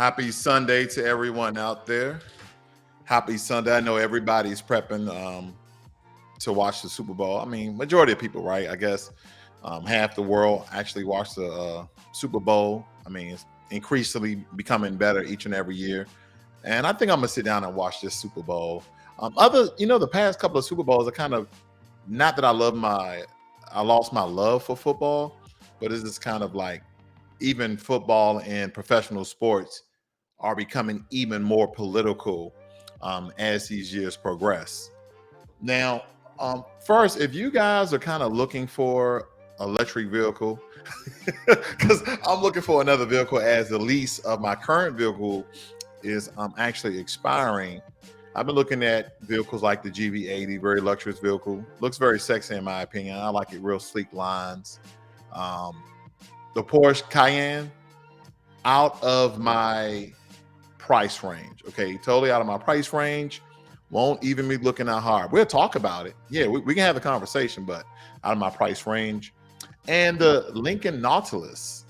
Happy Sunday to everyone out there. Happy Sunday. I know everybody's prepping to watch the Super Bowl. I mean, majority of people, right? I guess half the world actually watch the Super Bowl. I mean, it's increasingly becoming better each and every year. And I think I'm gonna sit down and watch this Super Bowl. The past couple of Super Bowls are kind of not that I lost my love for football, but it's just kind of like even football and professional sports are becoming even more political as these years progress. Now, first, if you guys are kind of looking for electric vehicle, because I'm looking for another vehicle as the lease of my current vehicle is actually expiring. I've been looking at vehicles like the GV80, very luxurious vehicle. Looks very sexy in my opinion. I like it, real sleek lines. Um, the Porsche Cayenne, out of my price range. Okay, totally out of my price range. Won't even be looking that hard. We'll talk about it. Yeah, we can have the conversation, but out of my price range. And the Lincoln Nautilus.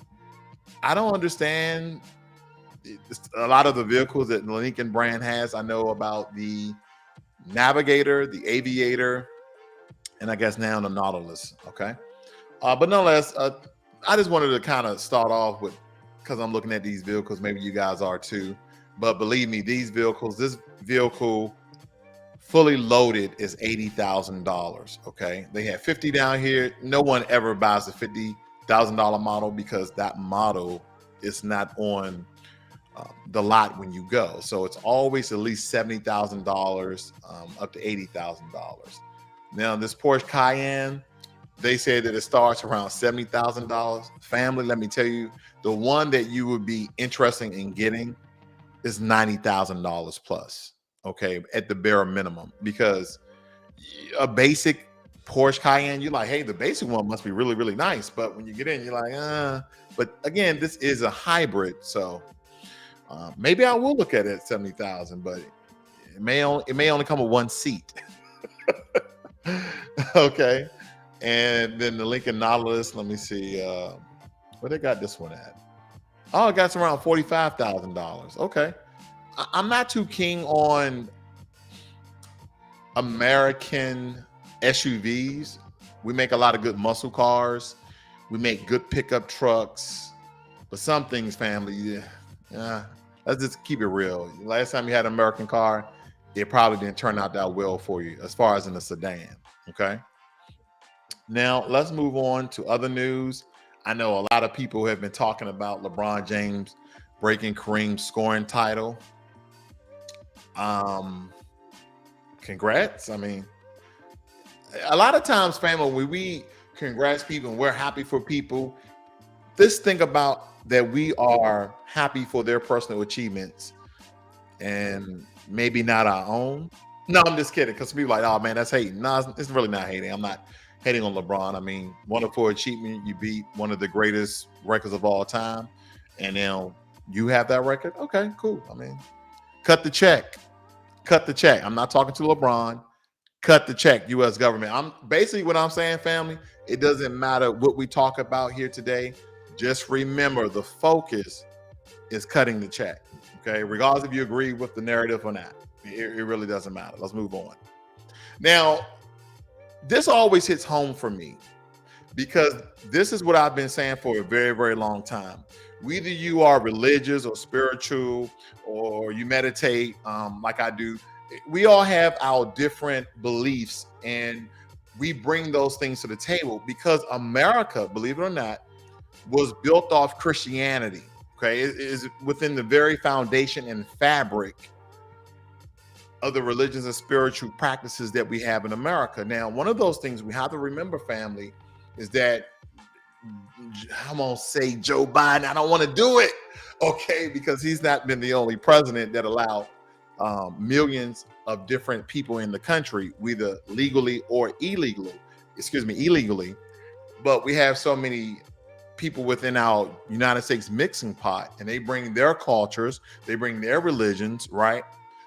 I don't understand a lot of the vehicles that the Lincoln brand has. I know about the Navigator, the Aviator, and I guess now the Nautilus. Okay. But nonetheless, I just wanted to kind of start off with, because I'm looking at these vehicles, maybe you guys are too. But believe me, this vehicle fully loaded is $80,000. Okay. They have 50 down here. No one ever buys a $50,000 model because that model is not on the lot when you go. So it's always at least $70,000 up to $80,000. Now, this Porsche Cayenne, they say that it starts around $70,000. Family, let me tell you, the one that you would be interested in getting is $90,000 plus, okay, at the bare minimum, because a basic Porsche Cayenne, you're like, hey, the basic one must be really, really nice. But when you get in, you're like, But again, this is a hybrid, so maybe I will look at it at 70,000, but it may only come with one seat. Okay. And then the Lincoln Nautilus, let me see where they got this one at. Oh, it got around $45,000. Okay. I'm not too keen on American SUVs. We make a lot of good muscle cars. We make good pickup trucks. But some things, family, yeah, let's just keep it real. Last time you had an American car, it probably didn't turn out that well for you as far as in a sedan. Okay. Now, let's move on to other news. I know a lot of people have been talking about LeBron James breaking Kareem's scoring title. Congrats. I mean, a lot of times, family, when we congrats people and we're happy for people, just think about that we are happy for their personal achievements and maybe not our own. No, I'm just kidding, because people are like, oh man, that's hating. No, it's really not hating. I'm not hating on LeBron. I mean, wonderful achievement. You beat one of the greatest records of all time, and now you have that record. Okay, cool. I mean, cut the check. Cut the check. I'm not talking to LeBron. Cut the check, U.S. government. I'm basically what I'm saying, family. It doesn't matter what we talk about here today. Just remember, the focus is cutting the check. Okay, regardless if you agree with the narrative or not, it really doesn't matter. Let's move on. Now, this always hits home for me because this is what I've been saying for a very, very long time. Whether you are religious or spiritual or you meditate like I do, we all have our different beliefs and we bring those things to the table because America, believe it or not, was built off Christianity. Okay, it is within the very foundation and fabric of the religions and spiritual practices that we have in America. Now, one of those things we have to remember, family, is that I'm gonna say Joe Biden. I don't want to do it, okay, because he's not been the only president that allowed millions of different people in the country, whether legally or illegally. Illegally. But we have so many people within our United States mixing pot, and they bring their cultures, they bring their religions, right?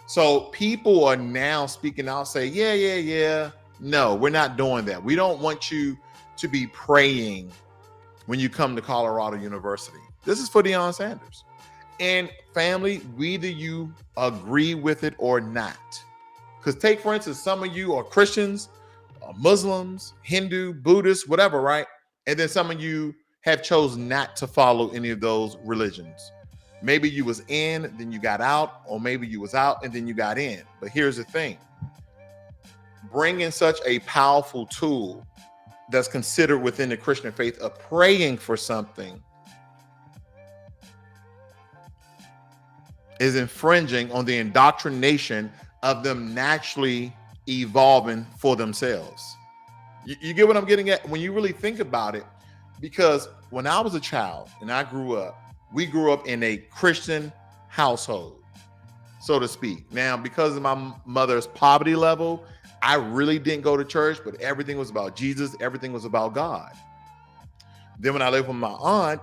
So people are now speaking out, say, yeah. No, we're not doing that. We don't want you to be praying when you come to Colorado University. This is for Deion Sanders. And family, whether you agree with it or not. Because take, for instance, some of you are Christians, Muslims, Hindu, Buddhists, whatever, right? And then some of you have chosen not to follow any of those religions. Maybe you was in, then you got out, or maybe you was out and then you got in. But here's the thing. Bringing such a powerful tool that's considered within the Christian faith of praying for something is infringing on the indoctrination of them naturally evolving for themselves. You get what I'm getting at? When you really think about it, because when I was a child and I grew up, we grew up in a Christian household, so to speak. Now, because of my mother's poverty level, I really didn't go to church, but everything was about Jesus. Everything was about God. Then when I lived with my aunt,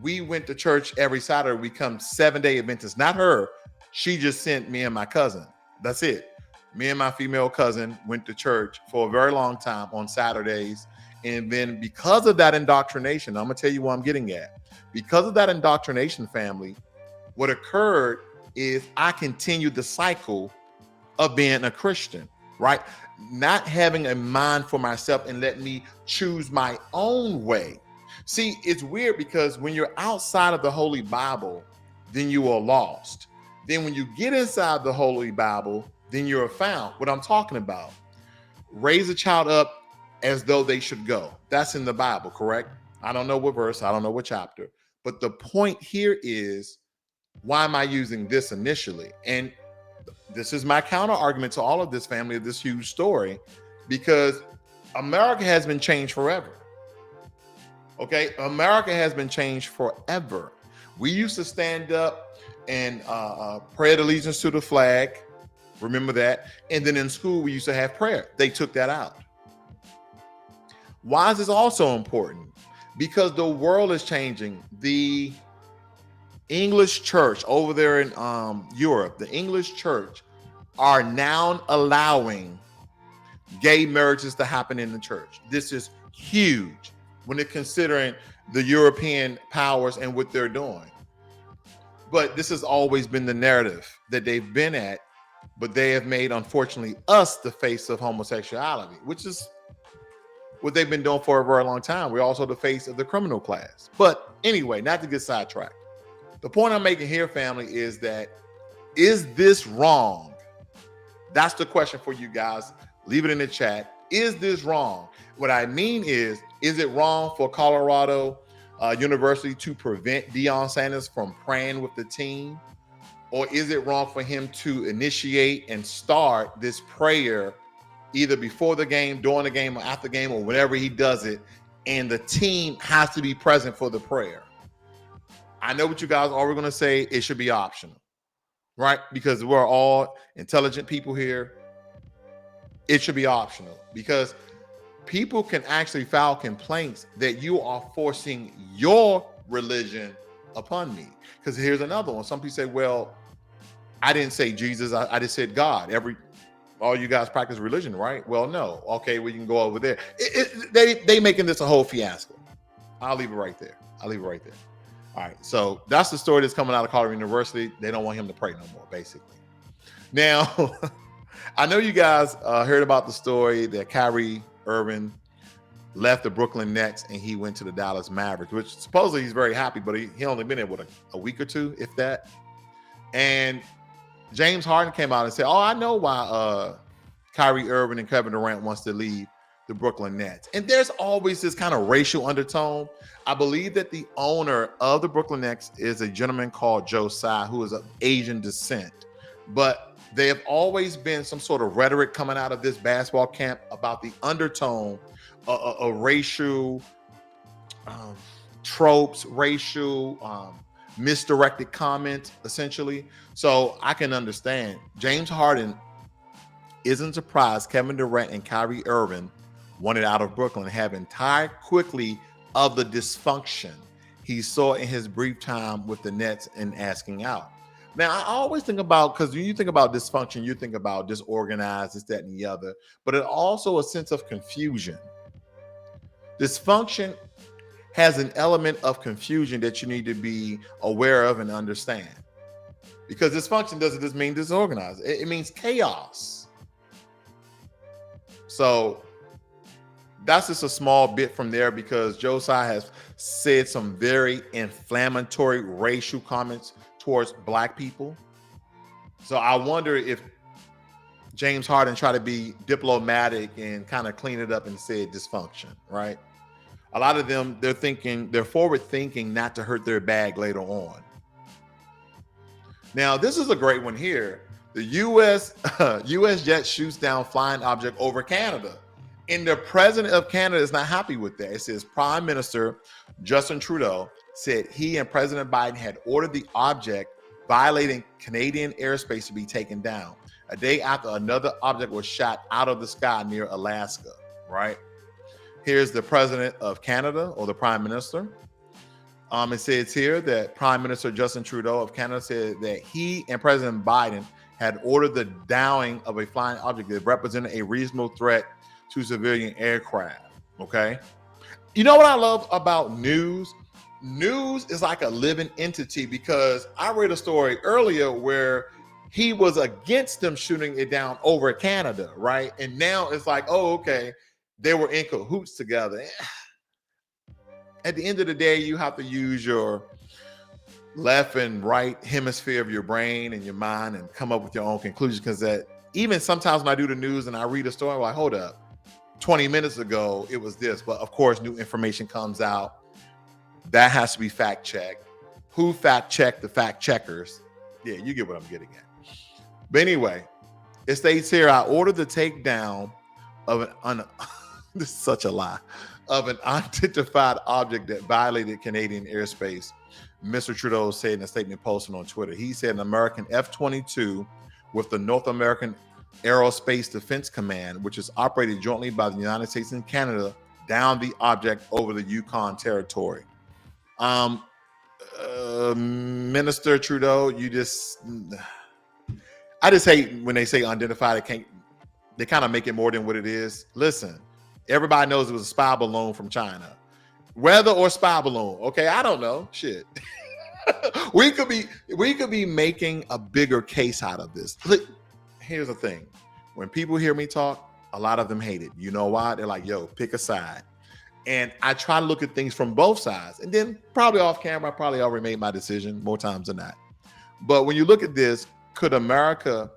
we went to church every Saturday. We come 7-day Adventists. Not her. She just sent me and my cousin. That's it. Me and my female cousin went to church for a very long time on Saturdays. And then because of that indoctrination, I'm going to tell you what I'm getting at. Because of that indoctrination, family, what occurred is I continued the cycle of being a Christian, right? Not having a mind for myself and let me choose my own way. See, it's weird because when you're outside of the Holy Bible, then you are lost. Then when you get inside the Holy Bible, then you're found. What I'm talking about, raise a child up as though they should go. That's in the Bible, correct? I don't know what verse, I don't know what chapter. But the point here is, why am I using this initially? And this is my counter argument to all of this, family, of this huge story, because America has been changed forever. Okay, America has been changed forever. We used to stand up and pray allegiance to the flag. Remember that? And then in school, we used to have prayer. They took that out. Why is this also important? Because the world is changing. The English church over there in Europe, the English church are now allowing gay marriages to happen in the church. This is huge when they're considering the European powers and what they're doing. But this has always been the narrative that they've been at, but they have made, unfortunately, us the face of homosexuality, which is what they've been doing for a very long time. We're also the face of the criminal class. But anyway, not to get sidetracked. The point I'm making here, family, is that, is this wrong? That's the question for you guys. Leave it in the chat. Is this wrong? What I mean is it wrong for Colorado University to prevent Deion Sanders from praying with the team? Or is it wrong for him to initiate and start this prayer either before the game, during the game, or after the game, or whenever he does it, and the team has to be present for the prayer? I know what you guys are going to say. It should be optional, right? Because we're all intelligent people here. It should be optional because people can actually file complaints that you are forcing your religion upon me. Because here's another one. Some people say, well, I didn't say Jesus. I just said God. All you guys practice religion, right? Well, no. Okay, we can go over there. They making this a whole fiasco. I'll leave it right there. All right, so that's the story that's coming out of Colorado University. They don't want him to pray no more, basically. Now, I know you guys heard about the story that Kyrie Irving left the Brooklyn Nets and he went to the Dallas Mavericks, which supposedly he's very happy, but he only been there, what, a week or two, if that. And James Harden came out and said, oh, I know why Kyrie Irving and Kevin Durant wants to leave the Brooklyn Nets. And there's always this kind of racial undertone. I believe that the owner of the Brooklyn Nets is a gentleman called Joe Tsai, who is of Asian descent. But there have always been some sort of rhetoric coming out of this basketball camp about the undertone of racial tropes, racial misdirected comments, essentially. So I can understand. James Harden isn't surprised Kevin Durant and Kyrie Irving wanted out of Brooklyn, having tired quickly of the dysfunction he saw in his brief time with the Nets and asking out. Now, I always think about, because when you think about dysfunction, you think about disorganized, this, that, and the other, but it also a sense of confusion. Dysfunction has an element of confusion that you need to be aware of and understand. Because dysfunction doesn't just mean disorganized. It means chaos. So that's just a small bit from there, because Josiah has said some very inflammatory racial comments towards black people. So I wonder if James Harden tried to be diplomatic and kind of clean it up and said dysfunction, right? A lot of them, they're forward thinking not to hurt their bag later on. Now, this is a great one here. The U.S. jet shoots down flying object over Canada. And the president of Canada is not happy with that. It says Prime Minister Justin Trudeau said he and President Biden had ordered the object violating Canadian airspace to be taken down a day after another object was shot out of the sky near Alaska, right? Here's the president of Canada, or the prime minister. It says here that Prime Minister Justin Trudeau of Canada said that he and President Biden had ordered the downing of a flying object that represented a reasonable threat to civilian aircraft, okay? You know what I love about news? News is like a living entity, because I read a story earlier where he was against them shooting it down over Canada, right? And now it's like, oh, okay, they were in cahoots together. At the end of the day, you have to use your left and right hemisphere of your brain and your mind and come up with your own conclusions, because that even sometimes when I do the news and I read a story, I'm like, hold up, 20 minutes ago, it was this. But of course, new information comes out. That has to be fact checked. Who fact checked the fact checkers? Yeah, you get what I'm getting at. But anyway, it states here, I ordered the takedown of this is such a lie, of an unidentified object that violated Canadian airspace, Mr. Trudeau said in a statement posted on Twitter. He said an American F-22 with the North American Aerospace Defense Command, which is operated jointly by the United States and Canada, downed the object over the Yukon territory. Minister Trudeau, I just hate when they say unidentified. They kind of make it more than what it is. Listen, everybody knows it was a spy balloon from China. Weather or spy balloon, okay? I don't know. Shit. we could be making a bigger case out of this. Look, here's the thing. When people hear me talk, a lot of them hate it. You know why? They're like, yo, pick a side. And I try to look at things from both sides. And then probably off camera, I probably already made my decision more times than not. But when you look at this, could America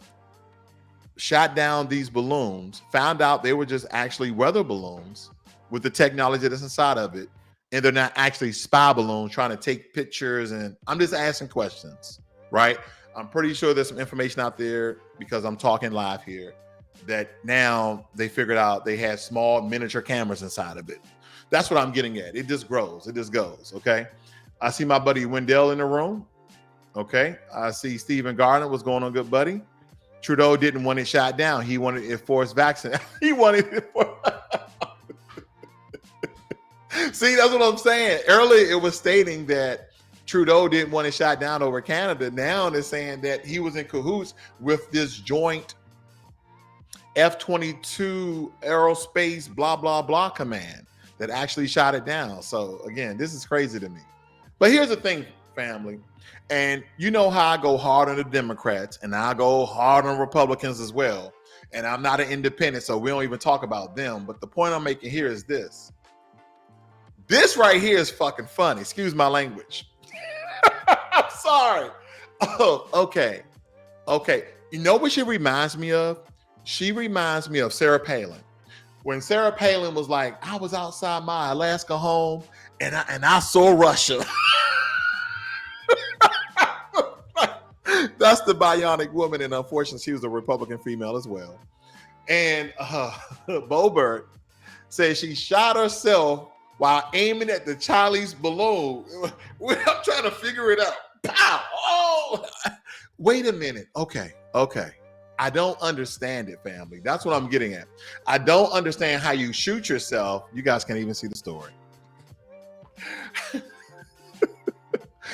shot down these balloons, found out they were just actually weather balloons with the technology that's inside of it, and they're not actually spy balloons trying to take pictures? And I'm just asking questions, right? I'm pretty sure there's some information out there, because I'm talking live here, that now they figured out they had small miniature cameras inside of it. That's what I'm getting at. It just grows. It just goes, okay? I see my buddy Wendell in the room, okay? I see Stephen Gardner. What's going on, good buddy? Trudeau didn't want it shot down. He wanted it forced vaccine. He wanted it for... See, that's what I'm saying. Earlier, it was stating that Trudeau didn't want it shot down over Canada. Now they're saying that he was in cahoots with this joint F-22 aerospace blah, blah, blah command that actually shot it down. So again, this is crazy to me. But here's the thing, family. And you know how I go hard on the Democrats, and I go hard on Republicans as well. And I'm not an independent, so we don't even talk about them. But the point I'm making here is this. This right here is fucking funny. Excuse my language. I'm sorry. Oh, okay. Okay. You know what she reminds me of? She reminds me of Sarah Palin. When Sarah Palin was like, I was outside my Alaska home and I saw Russia. That's the bionic woman, and unfortunately, she was a Republican female as well. And Boebert said she shot herself while aiming at the Chinese balloon. I'm trying to figure it out. Pow! Oh! Wait a minute. Okay. I don't understand it, family. That's what I'm getting at. I don't understand how you shoot yourself. You guys can't even see the story.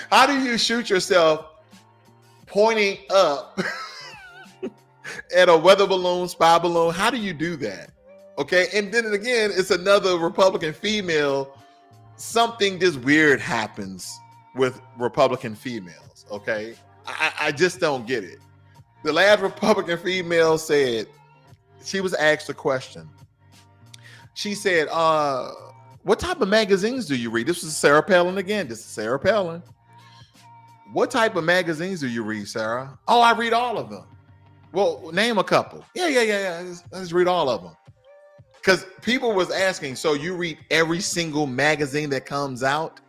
How do you shoot yourself pointing up at a weather balloon, spy balloon? How do you do that? Okay. And then again, it's another Republican female something just weird happens with Republican females. Okay, I just don't get it. The last Republican female said, she was asked a question. She said, what type of magazines do you read? This is Sarah Palin again. This is Sarah Palin. What type of magazines do you read, Sarah? Oh, I read all of them. Well, name a couple. Yeah. Let's read all of them. Because people was asking, so you read every single magazine that comes out?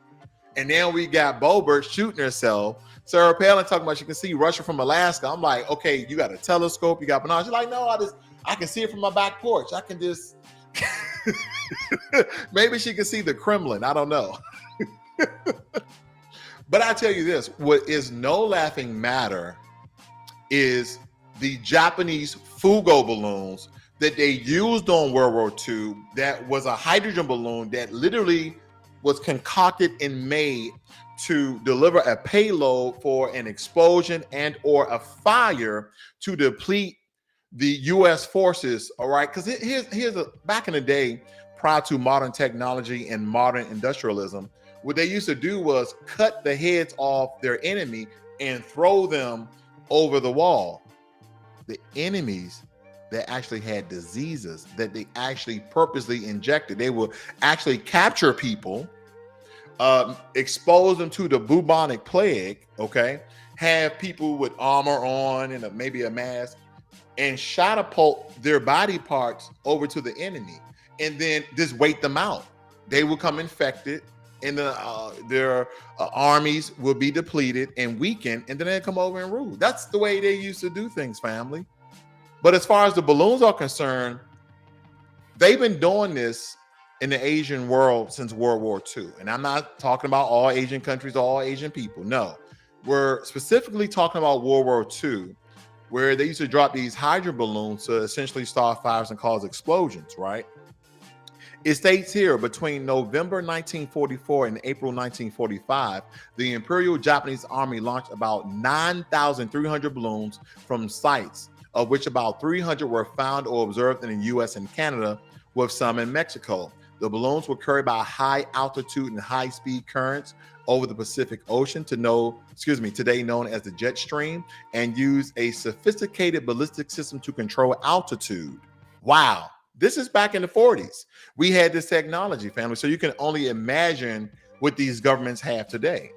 And now we got Boebert shooting herself. Sarah Palin talking about she can see Russia from Alaska. I'm like, okay, you got a telescope, you got binoculars. She's like, no, I can see it from my back porch. I can just maybe she can see the Kremlin. I don't know. But I tell you this, what is no laughing matter is the Japanese Fugo balloons that they used on World War II. That was a hydrogen balloon that literally was concocted and made to deliver a payload for an explosion and or a fire to deplete the U.S. forces. All right, because here's back in the day, prior to modern technology and modern industrialism, what they used to do was cut the heads off their enemy and throw them over the wall. The enemies that actually had diseases that they actually purposely injected. They would actually capture people, expose them to the bubonic plague, okay? Have people with armor on and maybe a mask, and catapult their body parts over to the enemy, and then just wait them out. They will come infected, and their armies will be depleted and weakened, and then they'll come over and rule. That's the way they used to do things, family. But as far as the balloons are concerned, they've been doing this in the Asian world since World War II. And I'm not talking about all Asian countries, all Asian people. No, we're specifically talking about World War II, where they used to drop these hydrogen balloons to essentially start fires and cause explosions, right? It states here, between November 1944 and April 1945, the Imperial Japanese Army launched about 9,300 balloons from sites, of which about 300 were found or observed in the U.S. and Canada, with some in Mexico. The balloons were carried by high altitude and high speed currents over the Pacific Ocean, today known as the jet stream, and use a sophisticated ballistic system to control altitude. Wow. This is back in the 40s. We had this technology, family. So you can only imagine what these governments have today.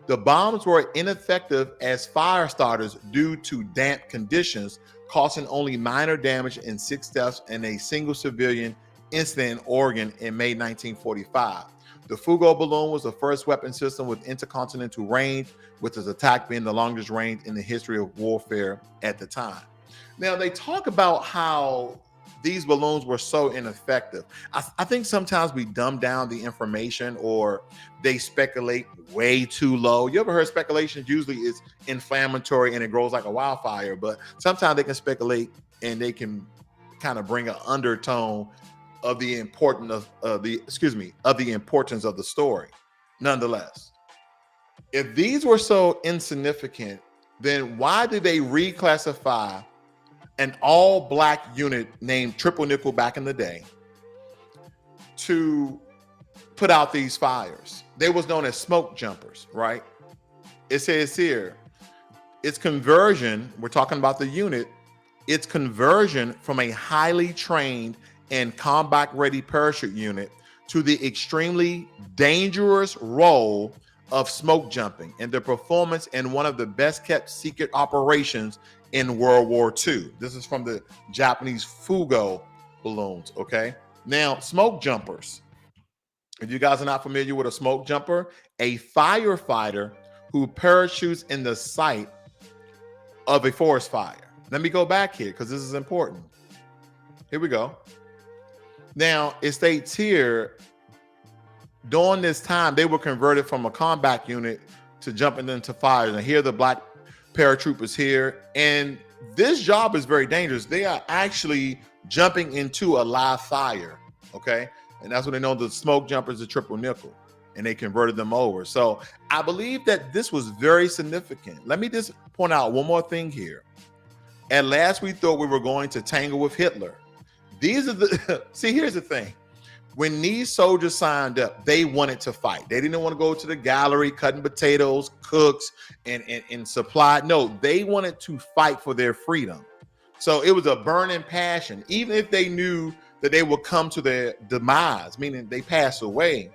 The bombs were ineffective as fire starters due to damp conditions, causing only minor damage and 6 deaths in a single civilian incident in Oregon in May 1945. The Fugo balloon was the first weapon system with intercontinental range, with its attack being the longest range in the history of warfare at the time. Now, they talk about how these balloons were so ineffective. I think sometimes we dumb down the information, or they speculate way too low. You ever heard speculation? Usually it's inflammatory and it grows like a wildfire, but sometimes they can speculate and they can kind of bring an undertone of the importance of the importance of the story. Nonetheless, if these were so insignificant, then why did they reclassify an all-black unit named Triple Nickel back in the day to put out these fires? They was known as smoke jumpers, right? It says here, its conversion, we're talking about the unit, its conversion from a highly trained and combat-ready parachute unit to the extremely dangerous role of smoke jumping, and their performance in one of the best-kept secret operations in World War II. This is from the Japanese Fugo balloons, okay? Now, smoke jumpers. If you guys are not familiar with a smoke jumper, a firefighter who parachutes in the sight of a forest fire. Let me go back here because this is important. Here we go. Now, it states here, during this time, they were converted from a combat unit to jumping into fires. And here the black paratroopers here, and this job is very dangerous. They are actually jumping into a live fire, okay? And that's what they know the smoke jumpers, the Triple Nickel, and they converted them over. So I believe that this was very significant. Let me just point out one more thing here. At last, we thought we were going to tangle with Hitler. These are the see, here's the thing. When these soldiers signed up, they wanted to fight. They didn't want to go to the gallery cutting potatoes, cooks, and supply. No, they wanted to fight for their freedom. So it was a burning passion. Even if they knew that they would come to their demise, meaning they pass away,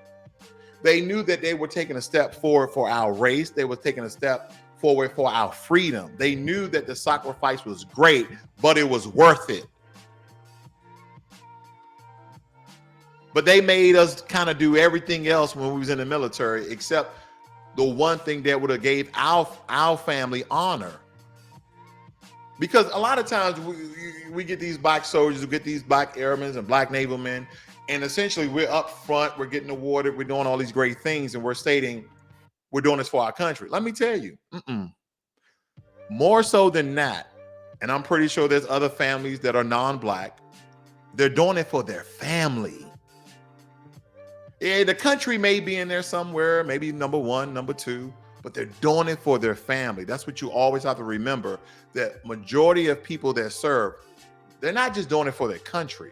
they knew that they were taking a step forward for our race. They were taking a step forward for our freedom. They knew that the sacrifice was great, but it was worth it. But they made us kind of do everything else when we was in the military, except the one thing that would have gave our family honor. Because a lot of times we get these black soldiers, we get these black airmen and black naval men, and essentially we're up front, we're getting awarded, we're doing all these great things, and we're stating we're doing this for our country. Let me tell you, more so than that, and I'm pretty sure there's other families that are non-black, they're doing it for their family. Yeah, the country may be in there somewhere, maybe number one, number two, but they're doing it for their family. That's what you always have to remember, that majority of people that serve, they're not just doing it for their country,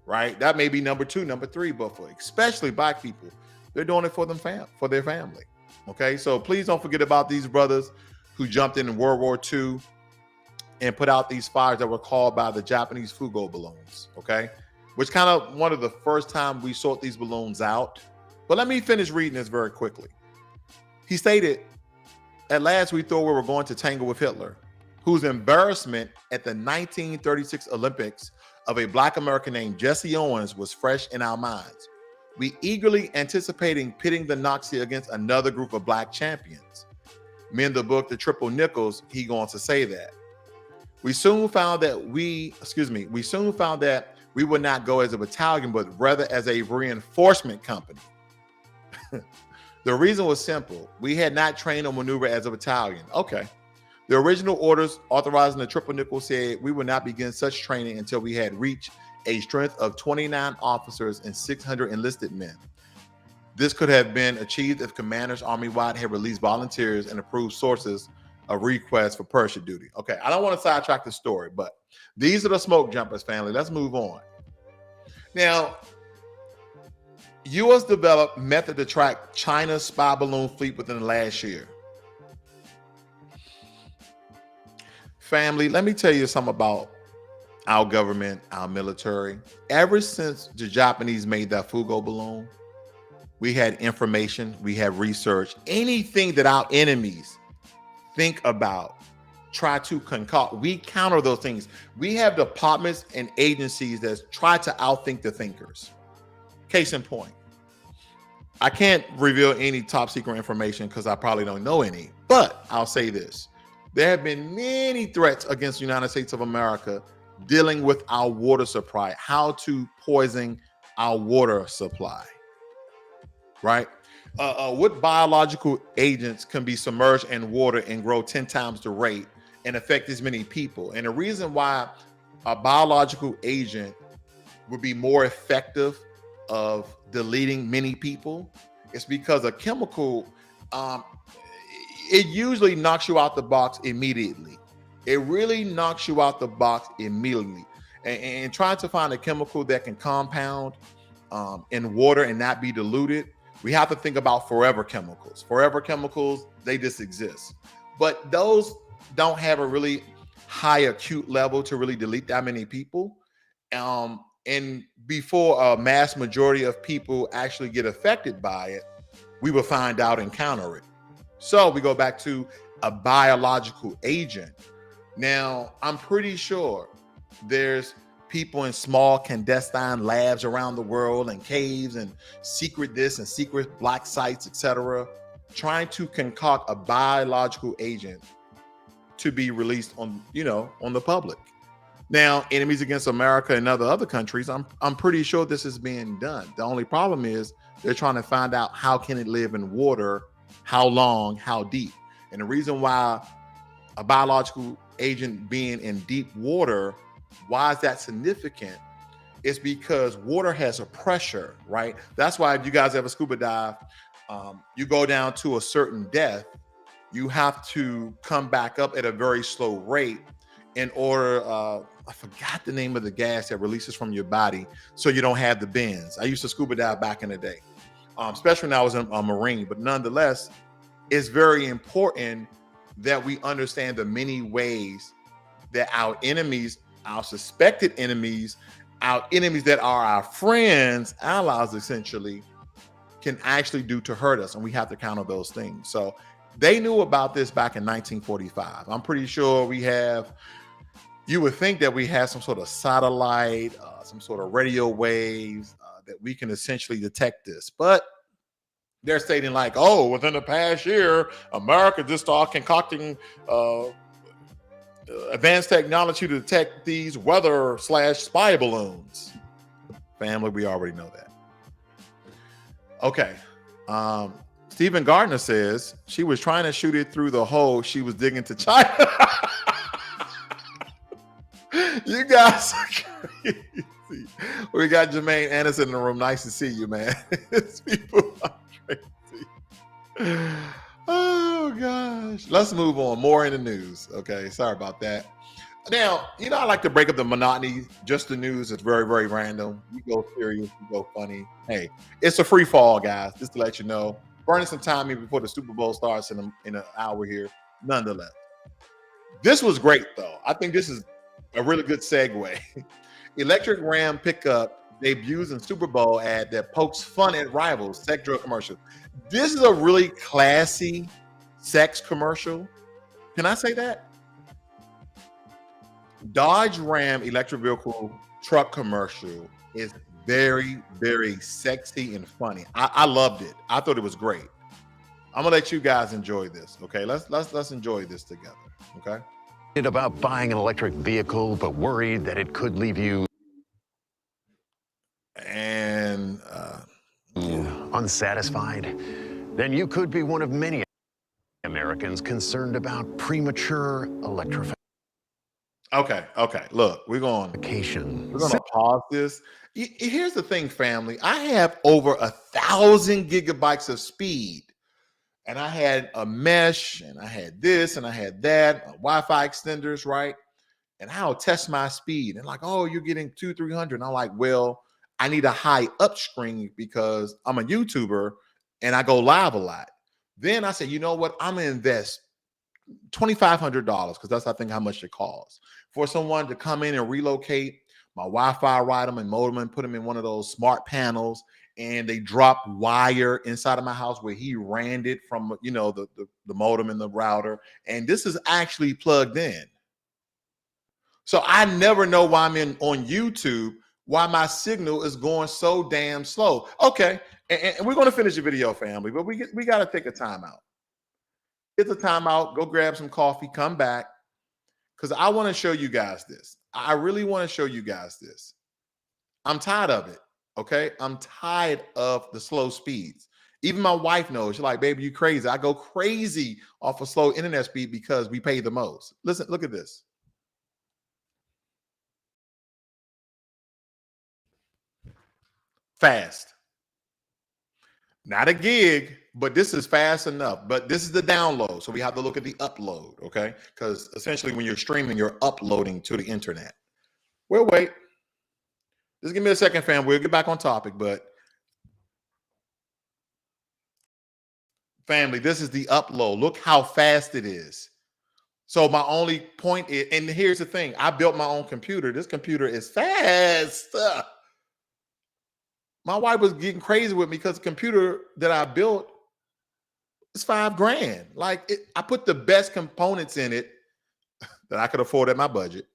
right? That may be number two, number three, but for especially black people, they're doing it for them for their family. Okay, so please don't forget about these brothers who jumped in World War II and put out these fires that were called by the Japanese Fugo balloons. Okay, which kind of one of the first time we sorted these balloons out. But let me finish reading this very quickly. He stated, at last we thought we were going to tangle with Hitler, whose embarrassment at the 1936 Olympics of a black American named Jesse Owens was fresh in our minds. We eagerly anticipating pitting the Nazi against another group of black champions. In the book, The Triple Nickels, he going to say that. We soon found that we would not go as a battalion, but rather as a reinforcement company. The reason was simple. We had not trained or maneuvered as a battalion. Okay. The original orders authorizing the Triple Nickel said we would not begin such training until we had reached a strength of 29 officers and 600 enlisted men. This could have been achieved if commanders Army-wide had released volunteers and approved sources of requests for parachute duty. Okay, I don't want to sidetrack the story, but these are the smoke jumpers, family. Let's move on. Now, U.S. developed method to track China's spy balloon fleet within the last year. Family, let me tell you something about our government, our military. Ever since the Japanese made that Fugo balloon, we had information, we have research. Anything that our enemies think about, try to concoct, we counter those things. We have departments and agencies that try to outthink the thinkers. Case in point, I can't reveal any top secret information because I probably don't know any, but I'll say this. There have been many threats against the United States of America dealing with our water supply, how to poison our water supply, right? What biological agents can be submerged in water and grow 10 times the rate and affect as many people? And the reason why a biological agent would be more effective of deleting many people is because a chemical, it usually knocks you out the box immediately. It really knocks you out the box immediately. And trying to find a chemical that can compound in water and not be diluted, we have to think about forever chemicals. Forever chemicals, they just exist. But those don't have a really high acute level to really delete that many people. And before a mass majority of people actually get affected by it, we will find out and counter it. So we go back to a biological agent. Now, I'm pretty sure there's people in small clandestine labs around the world and caves and secret this and secret black sites, etc., trying to concoct a biological agent to be released on, on the public. Now, enemies against America and other countries, I'm pretty sure this is being done. The only problem is they're trying to find out how can it live in water, how long, how deep. And the reason why a biological agent being in deep water, why is that significant? It's because water has a pressure, right? That's why if you guys ever scuba dive, you go down to a certain depth, you have to come back up at a very slow rate in order, I forgot the name of the gas that releases from your body so you don't have the bends. I used to scuba dive back in the day, especially when I was a Marine. But nonetheless, it's very important that we understand the many ways that our enemies, our suspected enemies, our enemies that are our friends, allies essentially, can actually do to hurt us. And we have to counter those things. So they knew about this back in 1945. I'm pretty sure you would think that we had some sort of satellite, some sort of radio waves that we can essentially detect this. But they're stating like, oh, within the past year, America just started concocting advanced technology to detect these weather/spy balloons. Family, we already know that. Okay. Stephen Gardner says she was trying to shoot it through the hole she was digging to China. You guys are crazy. We got Jermaine Anderson in the room. Nice to see you, man. People are crazy. Oh, gosh. Let's move on. More in the news. Okay. Sorry about that. Now, I like to break up the monotony. Just the news is very, very random. We go serious, we go funny. Hey, it's a free fall, guys, just to let you know. Burning some time in before the Super Bowl starts in an hour here, nonetheless. This was great, though. I think this is a really good segue. Electric Ram pickup debuts in Super Bowl ad that pokes fun at rivals, sex drug commercial. This is a really classy sex commercial. Can I say that? Dodge Ram electric vehicle truck commercial is very, very sexy and funny. I loved it. I thought it was great. I'm gonna let you guys enjoy this. Okay, let's enjoy this together. Okay. About buying an electric vehicle, but worried that it could leave you and unsatisfied, then you could be one of many Americans concerned about premature electrification. Okay. Look, we're gonna pause this. Here's the thing, family. I have over 1,000 gigabytes of speed, and I had a mesh, and I had this, and I had that, Wi-Fi extenders, right? And I'll test my speed, and like, oh, you're getting 200-300. And I'm like, well, I need a high upstream because I'm a YouTuber and I go live a lot. Then I said, you know what? I'm gonna invest $2,500 because that's I think how much it costs for someone to come in and relocate my Wi-Fi, ride them and modem and put them in one of those smart panels, and they drop wire inside of my house where he ran it from the modem and the router, and this is actually plugged in. So I never know why I'm on YouTube, why my signal is going so damn slow. Okay, and we're going to finish the video, family, but we got to take a timeout. Get the timeout, go grab some coffee, come back, because I want to show you guys this. I really want to show you guys this. I'm tired of it, okay? I'm tired of the slow speeds. Even my wife knows. She's like, baby, you crazy. I go crazy off of slow internet speed because we pay the most. Listen, look at this. Fast. Not a gig, but this is fast enough. But this is the download. So we have to look at the upload, okay? Because essentially when you're streaming, you're uploading to the internet. We'll wait. Just give me a second, fam. We'll get back on topic, but family, this is the upload. Look how fast it is. So my only point is, and here's the thing, I built my own computer. This computer is fast. My wife was getting crazy with me because the computer that I built is $5,000. Like I put the best components in it that I could afford at my budget.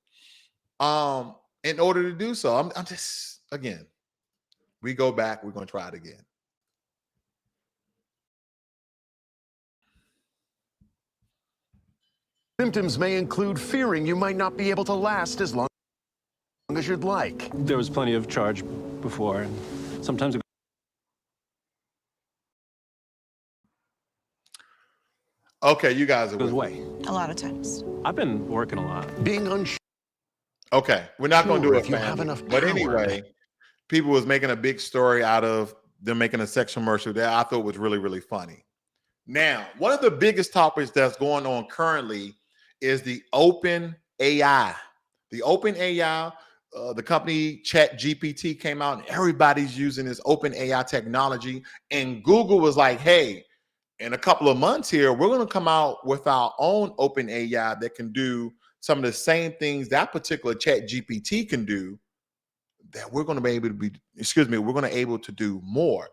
In order to do so, I'm just, again, we go back, we're going to try it again. Symptoms may include fearing you might not be able to last as long as you'd like. There was plenty of charge before, and sometimes okay, you guys are goes away. A lot of times. I've been working a lot. Being unsure. Okay, we're not going to do it, if you have enough but power. anyway, people was making a big story out of them making a sex commercial that I thought was really, really funny. Now, one of the biggest topics that's going on currently is the open AI, The open AI, the company Chat GPT came out and everybody's using this open AI technology. And Google was like, hey, in a couple of months here, we're going to come out with our own open AI that can do some of the same things that particular Chat GPT can do, that we're going to be able to we're going to able to do more.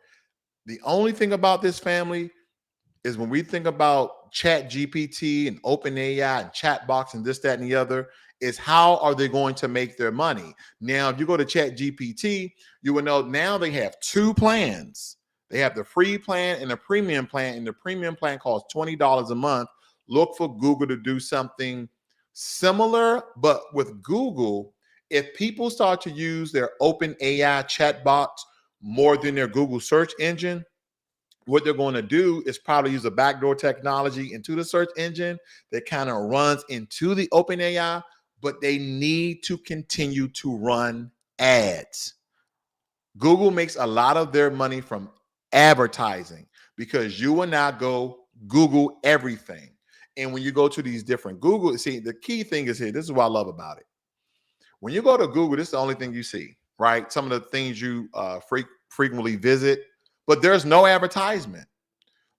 The only thing about this, family, is when we think about Chat GPT and open AI and chatbox and this, that, and the other, is how are they going to make their money? Now, if you go to Chat GPT, you will know now they have two plans. They have the free plan and the premium plan, and the premium plan costs $20 a month. Look for Google to do something similar, but with Google, if people start to use their open AI chatbots more than their Google search engine, what they're going to do is probably use a backdoor technology into the search engine that kind of runs into the open AI, but they need to continue to run ads. Google makes a lot of their money from advertising because you will now go Google everything. And when you go to these different Google, see, the key thing is here. This is what I love about it. When you go to Google, this is the only thing you see, right? Some of the things you frequently visit, but there's no advertisement.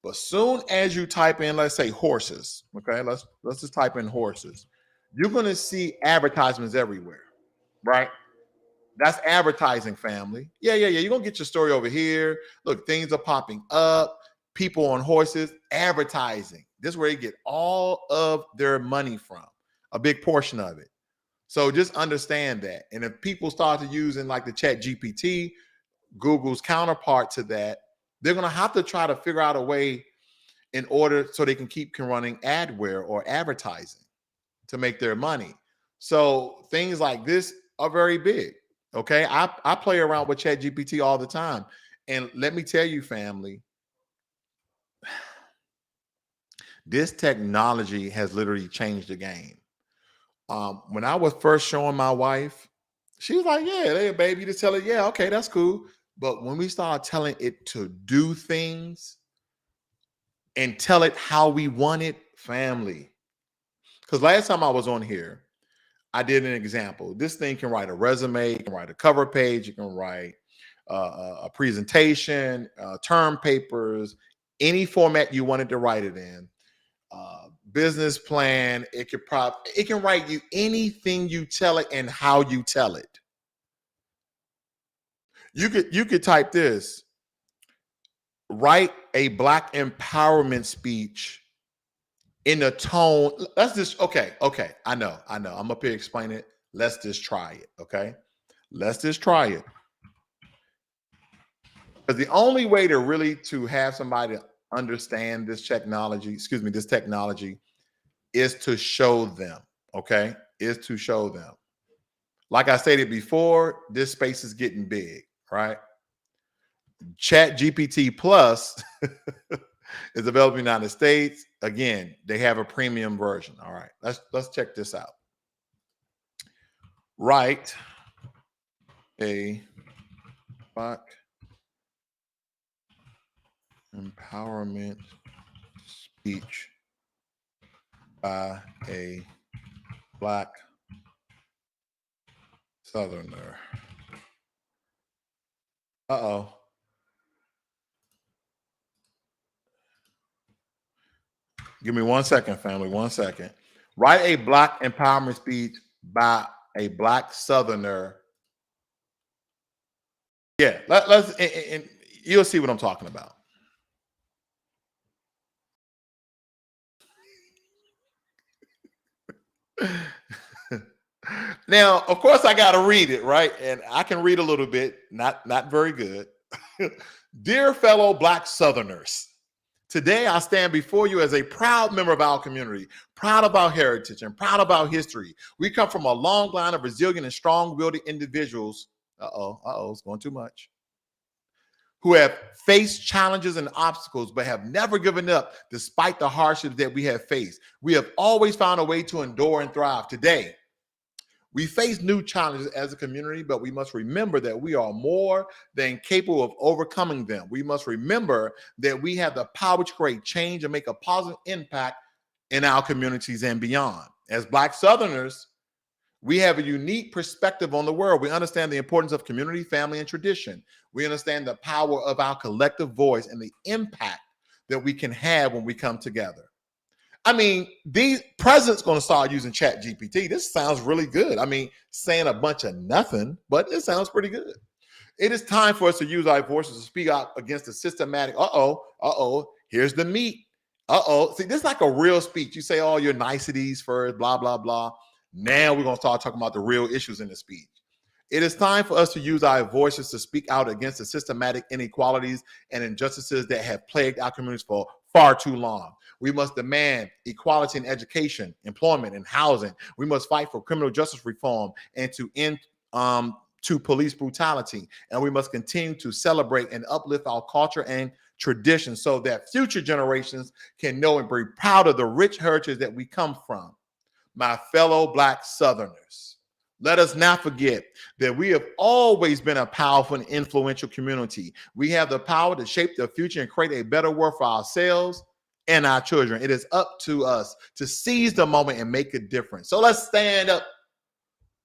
But soon as you type in, let's say horses, okay, let's just type in horses, you're going to see advertisements everywhere, right? That's advertising, family. Yeah. You're going to get your story over here. Look, things are popping up. People on horses, advertising. This is where they get all of their money from, a big portion of it. So just understand that. And if people start to using like the Chat GPT, Google's counterpart to that, they're going to have to try to figure out a way in order so they can keep running adware or advertising to make their money. So things like this are very big. Okay. I play around with Chat GPT all the time. And let me tell you, family, this technology has literally changed the game. When I was first showing my wife, she was like, yeah, hey, baby, to tell her, yeah, okay, that's cool. But when we started telling it to do things and tell it how we want it, family. Because last time I was on here, I did an example. This thing can write a resume, it can write a cover page, it can write a presentation, term papers, any format you wanted to write it in. Business plan, it can write you anything you tell it and how you tell it. You could type this, write a Black empowerment speech in a tone. Let's just okay. I know. I'm up here explaining it. Let's just try it. Okay. Let's just try it. Because the only way to really to have somebody understand this technology, is to show them. Okay. Is to show them. Like I stated before, this space is getting big, right? Chat GPT Plus is available in the United States. Again, they have a premium version. All right, let's check this out. Write a Black empowerment speech by a Black Southerner. Uh-oh. Give me 1 second, family. 1 second. Write a Black empowerment speech by a Black Southerner. Yeah, let's and you'll see what I'm talking about. Now, of course, I got to read it, right? And I can read a little bit, not very good. Dear fellow Black Southerners, today I stand before you as a proud member of our community, proud of our heritage and proud of our history. We come from a long line of resilient and strong-willed individuals. It's going too much. Who have faced challenges and obstacles, but have never given up despite the hardships that we have faced. We have always found a way to endure and thrive. Today, we face new challenges as a community, but we must remember that we are more than capable of overcoming them. We must remember that we have the power to create change and make a positive impact in our communities and beyond. As Black Southerners, We have a unique perspective on the world. We understand the importance of community, family, and tradition. We understand the power of our collective voice and the impact that we can have when we come together. I mean, these president's going to start using Chat GPT. This sounds really good. I mean, saying a bunch of nothing, but it sounds pretty good. It is time for us to use our voices to speak out against the systematic. Here's the meat. See, this is like a real speech. You say all your niceties first, blah, blah, blah. Now we're going to start talking about the real issues in the speech. It is time for us to use our voices to speak out against the systematic inequalities and injustices that have plagued our communities for far too long. We must demand equality in education, employment, and housing. We must fight for criminal justice reform and to end to police brutality. And we must continue to celebrate and uplift our culture and tradition so that future generations can know and be proud of the rich heritage that we come from. My fellow Black Southerners, let us not forget that we have always been a powerful and influential community. We have the power to shape the future and create a better world for ourselves and our children. It is up to us to seize the moment and make a difference. So let's stand up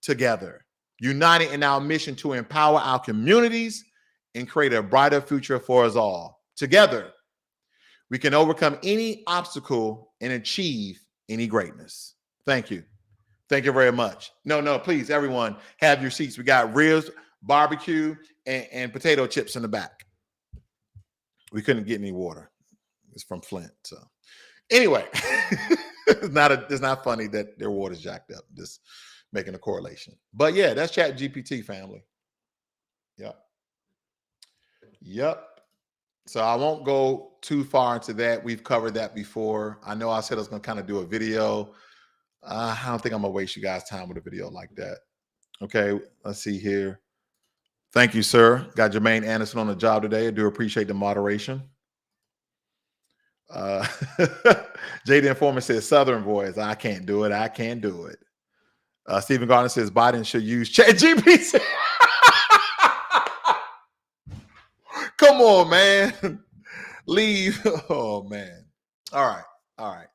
together, united in our mission to empower our communities and create a brighter future for us all. Together, we can overcome any obstacle and achieve any greatness. Thank you. Thank you very much. No, please, everyone, have your seats. We got ribs, barbecue, and potato chips in the back. We couldn't get any water. It's from Flint. So anyway, it's not funny that their water's jacked up. Just making a correlation. But yeah, that's Chat GPT, family. Yep. So I won't go too far into that. We've covered that before. I know I said I was going to kind of do a video. I don't think I'm going to waste you guys' time with a video like that. Okay, let's see here. Thank you, sir. Got Jermaine Anderson on the job today. I do appreciate the moderation. Jay the Informant says, Southern boys, I can't do it. I can't do it. Stephen Gardner says, Biden should use ChatGPT. Come on, man. Leave. Oh, man. All right.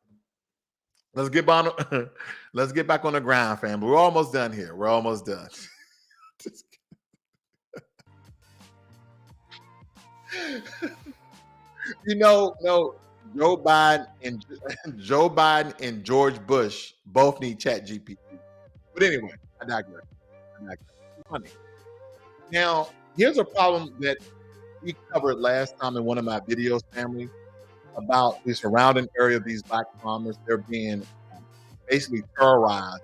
Let's get back on the ground, family. We're almost done here. We're almost done. No, Joe Biden and George Bush both need Chat GPT. But anyway, I digress. Funny. Now, here's a problem that we covered last time in one of my videos, family, about the surrounding area of these Black farmers. They're being basically terrorized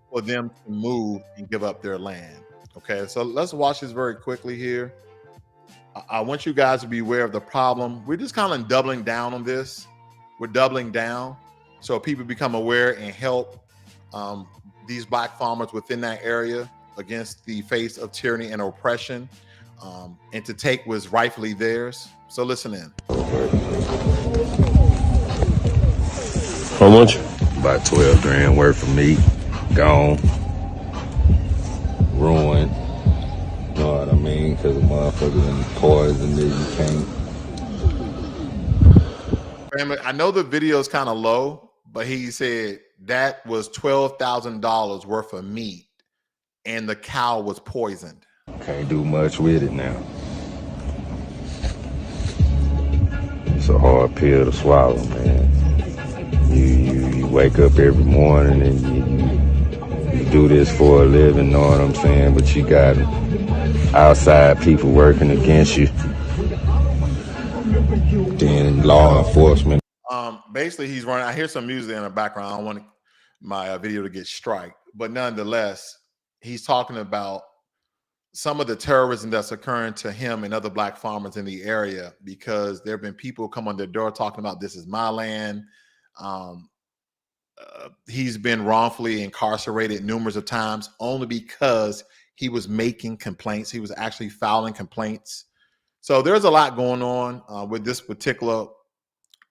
for them to move and give up their land. Okay, so let's watch this very quickly here. I want you guys to be aware of the problem. We're just kind of doubling down on this. We're doubling down so people become aware and help these Black farmers within that area against the face of tyranny and oppression, and to take what's rightfully theirs. So listen in. How much? About 12 grand worth for me. Gone. Ruined. You know what I mean? Because the motherfuckers and poison that you can't. Family, I know the video is kind of low, but he said that was $12,000 worth of meat and the cow was poisoned. Can't do much with it now. It's a hard pill to swallow, man. You wake up every morning and you do this for a living, know what I'm saying? But you got outside people working against you. Then law enforcement. Basically, he's running. I hear some music in the background. I don't want my video to get striked, but nonetheless, he's talking about some of the terrorism that's occurring to him and other Black farmers in the area, because there have been people come on their door talking about this is my land. He's been wrongfully incarcerated numerous of times only because he was making complaints. He was actually filing complaints. So there's a lot going on with this particular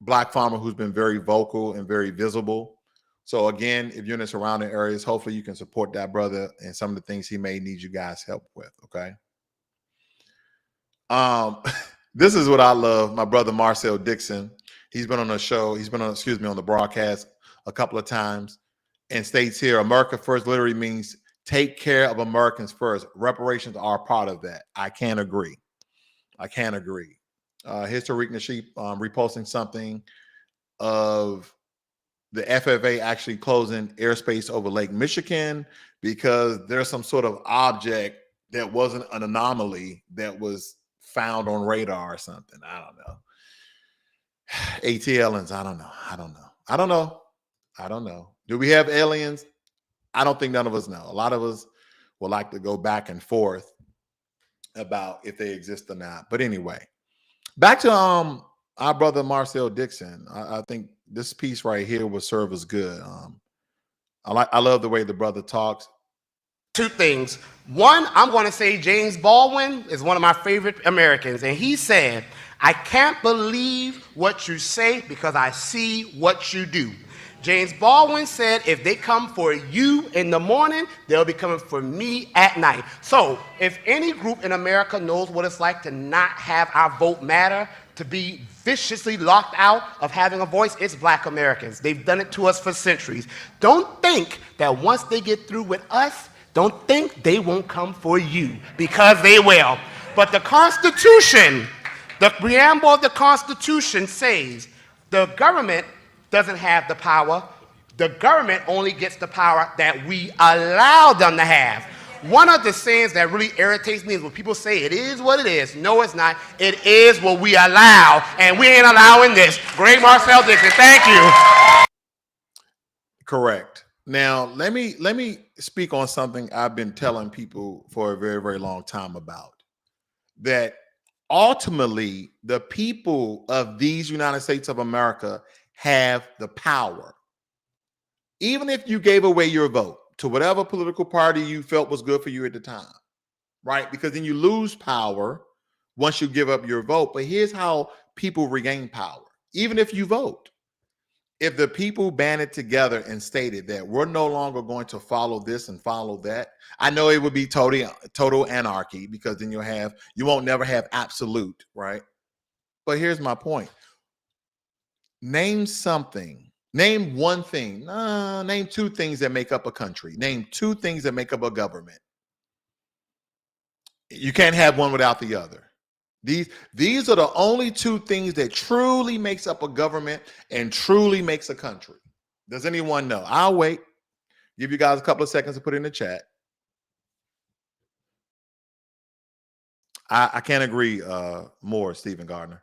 Black farmer who's been very vocal and very visible. So again, if you're in the surrounding areas, hopefully you can support that brother and some of the things he may need you guys help with. Okay. This is what I love. My brother Marcel Dixon, he's been on the show. He's been on, on the broadcast a couple of times, and states here, America First literally means take care of Americans first. Reparations are part of that. I can't agree. History Sheep reposting something of the FFA actually closing airspace over Lake Michigan because there's some sort of object that wasn't an anomaly that was found on radar or something. I don't know. ATLians, I don't know. Do we have aliens? I don't think none of us know. A lot of us would like to go back and forth about if they exist or not. But anyway, back to our brother Marcel Dixon. I think this piece right here will serve us good. I love the way the brother talks. Two things. One, I'm going to say James Baldwin is one of my favorite Americans, and he said, "I can't believe what you say because I see what you do." James Baldwin said, if they come for you in the morning, they'll be coming for me at night. So if any group in America knows what it's like to not have our vote matter, to be viciously locked out of having a voice, it's Black Americans. They've done it to us for centuries. Don't think that once they get through with us, don't think they won't come for you, because they will. But the Constitution, the preamble of the Constitution says the government doesn't have the power. The government only gets the power that we allow them to have. One of the sayings that really irritates me is when people say it is what it is. No, it's not. It is what we allow, and we ain't allowing this. Great Marcel Dixon, thank you. Correct. Now, let me speak on something I've been telling people for a very, very long time about. That ultimately, the people of these United States of America have the power. Even if you gave away your vote to whatever political party you felt was good for you at the time, right? Because then you lose power once you give up your vote. But here's how people regain power. Even if you vote, if the people banded together and stated that we're no longer going to follow this and follow that, I know it would be total anarchy, because then you won't never have absolute, right? But here's my point. Name one thing. Name two things that make up a country. Name two things that make up a government. You can't have one without the other. These are the only two things that truly makes up a government and truly makes a country. Does anyone know? I'll wait. Give you guys a couple of seconds to put in the chat. I can't agree more, Stephen Gardner.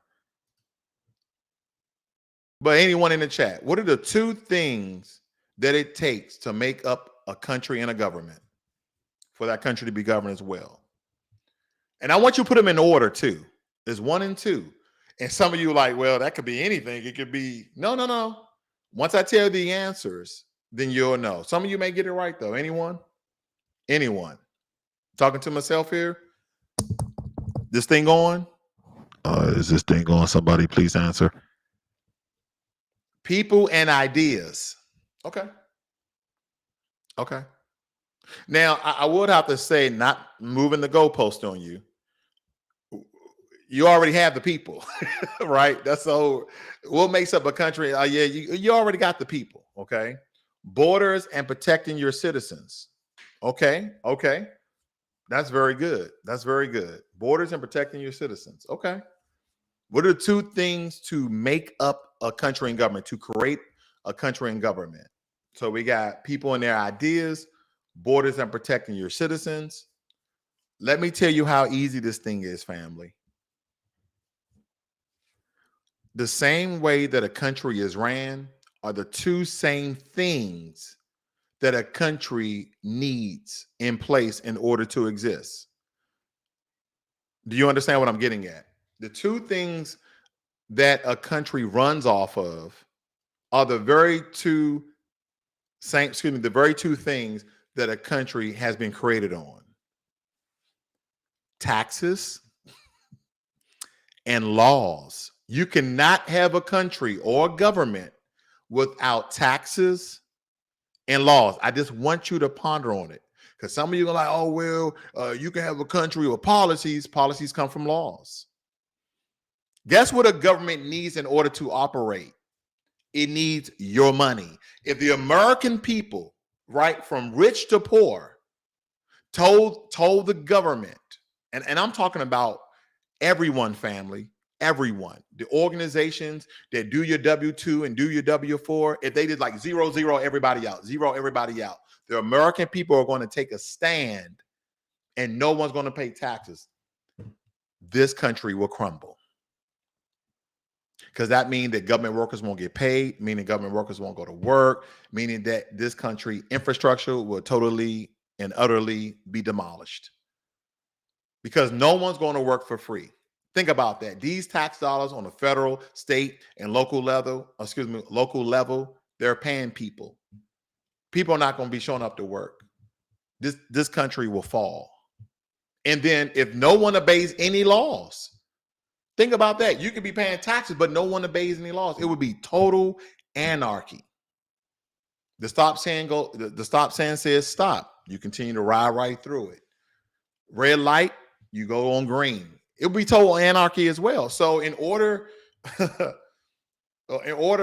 But anyone in the chat, what are the two things that it takes to make up a country and a government for that country to be governed as well? And I want you to put them in order too. There's 1 and 2. And some of you are like, well, that could be anything. It could be, no. Once I tell you the answers, then you'll know. Some of you may get it right though. Anyone? Talking to myself here? This thing on? Is this thing on? Somebody please answer. People and ideas. Okay. Now, I would have to say, not moving the goalpost on you. You already have the people, right? That's so. What makes up a country? You already got the people. Okay. Borders and protecting your citizens. Okay. That's very good. Borders and protecting your citizens. Okay. What are the two things to make up a country and government, to create a country and government? So we got people and their ideas, borders and protecting your citizens. Let me tell you how easy this thing is, family. The same way that a country is ran are the two same things that a country needs in place in order to exist. Do you understand what I'm getting at? The two things that a country runs off of are the very two things that a country has been created on: taxes and laws. You cannot have a country or government without taxes and laws. I just want you to ponder on it, because some of you are like, oh, well, you can have a country with policies. Policies come from laws. Guess what a government needs in order to operate? It needs your money. If the American people, right, from rich to poor, told the government, and I'm talking about everyone, family, everyone, the organizations that do your W-2 and do your W-4, if they did like zero everybody out, the American people are going to take a stand and no one's going to pay taxes. This country will crumble. Because that means that government workers won't get paid, meaning government workers won't go to work, meaning that this country infrastructure will totally and utterly be demolished. Because no one's going to work for free. Think about that. These tax dollars on the federal, state, and local level, they're paying people. People are not going to be showing up to work. This country will fall. And then if no one obeys any laws, think about that. You could be paying taxes, but no one obeys any laws. It would be total anarchy. The stop sign says stop. You continue to ride right through it. Red light, you go on green. It would be total anarchy as well. So in order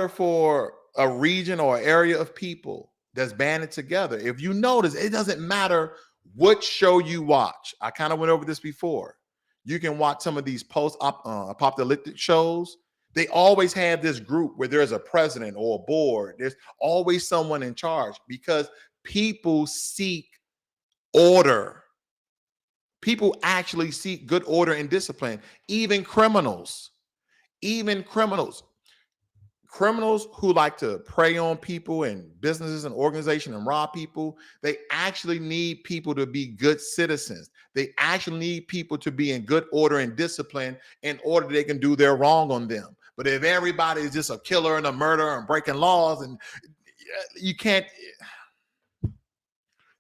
for a region or area of people that's banded together, if you notice, it doesn't matter what show you watch. I kind of went over this before. You can watch some of these post-apocalyptic shows. They always have this group where there's a president or a board. There's always someone in charge because people seek order. People actually seek good order and discipline. Even criminals who like to prey on people and businesses and organizations and rob people, they actually need people to be good citizens. They actually need people to be in good order and discipline in order they can do their wrong on them. But if everybody is just a killer and a murderer and breaking laws, and you can't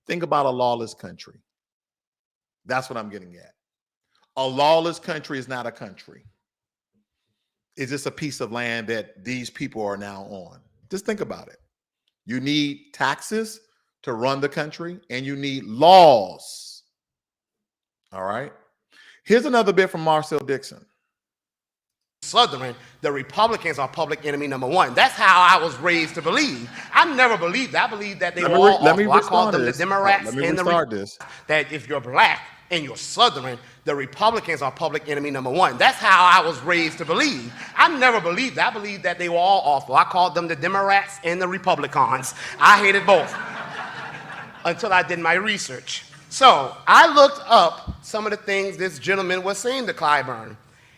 think about a lawless country. That's what I'm getting at. A lawless country is not a country. It's just a piece of land that these people are now on. Just think about it. You need taxes to run the country, and you need laws. All right. Here's another bit from Marcel Dixon. Southern, the Republicans are public enemy number one. That's how I was raised to believe. I never believed that. I believed that they were all awful. I called them the Democrats and that if you're black and you're Southern, the Republicans are public enemy number one. That's how I was raised to believe. I never believed that. I believed that they were all awful. I called them the Democrats and the Republicans. I hated both until I did my research. So I looked up some of the things this gentleman was saying to Clyburn.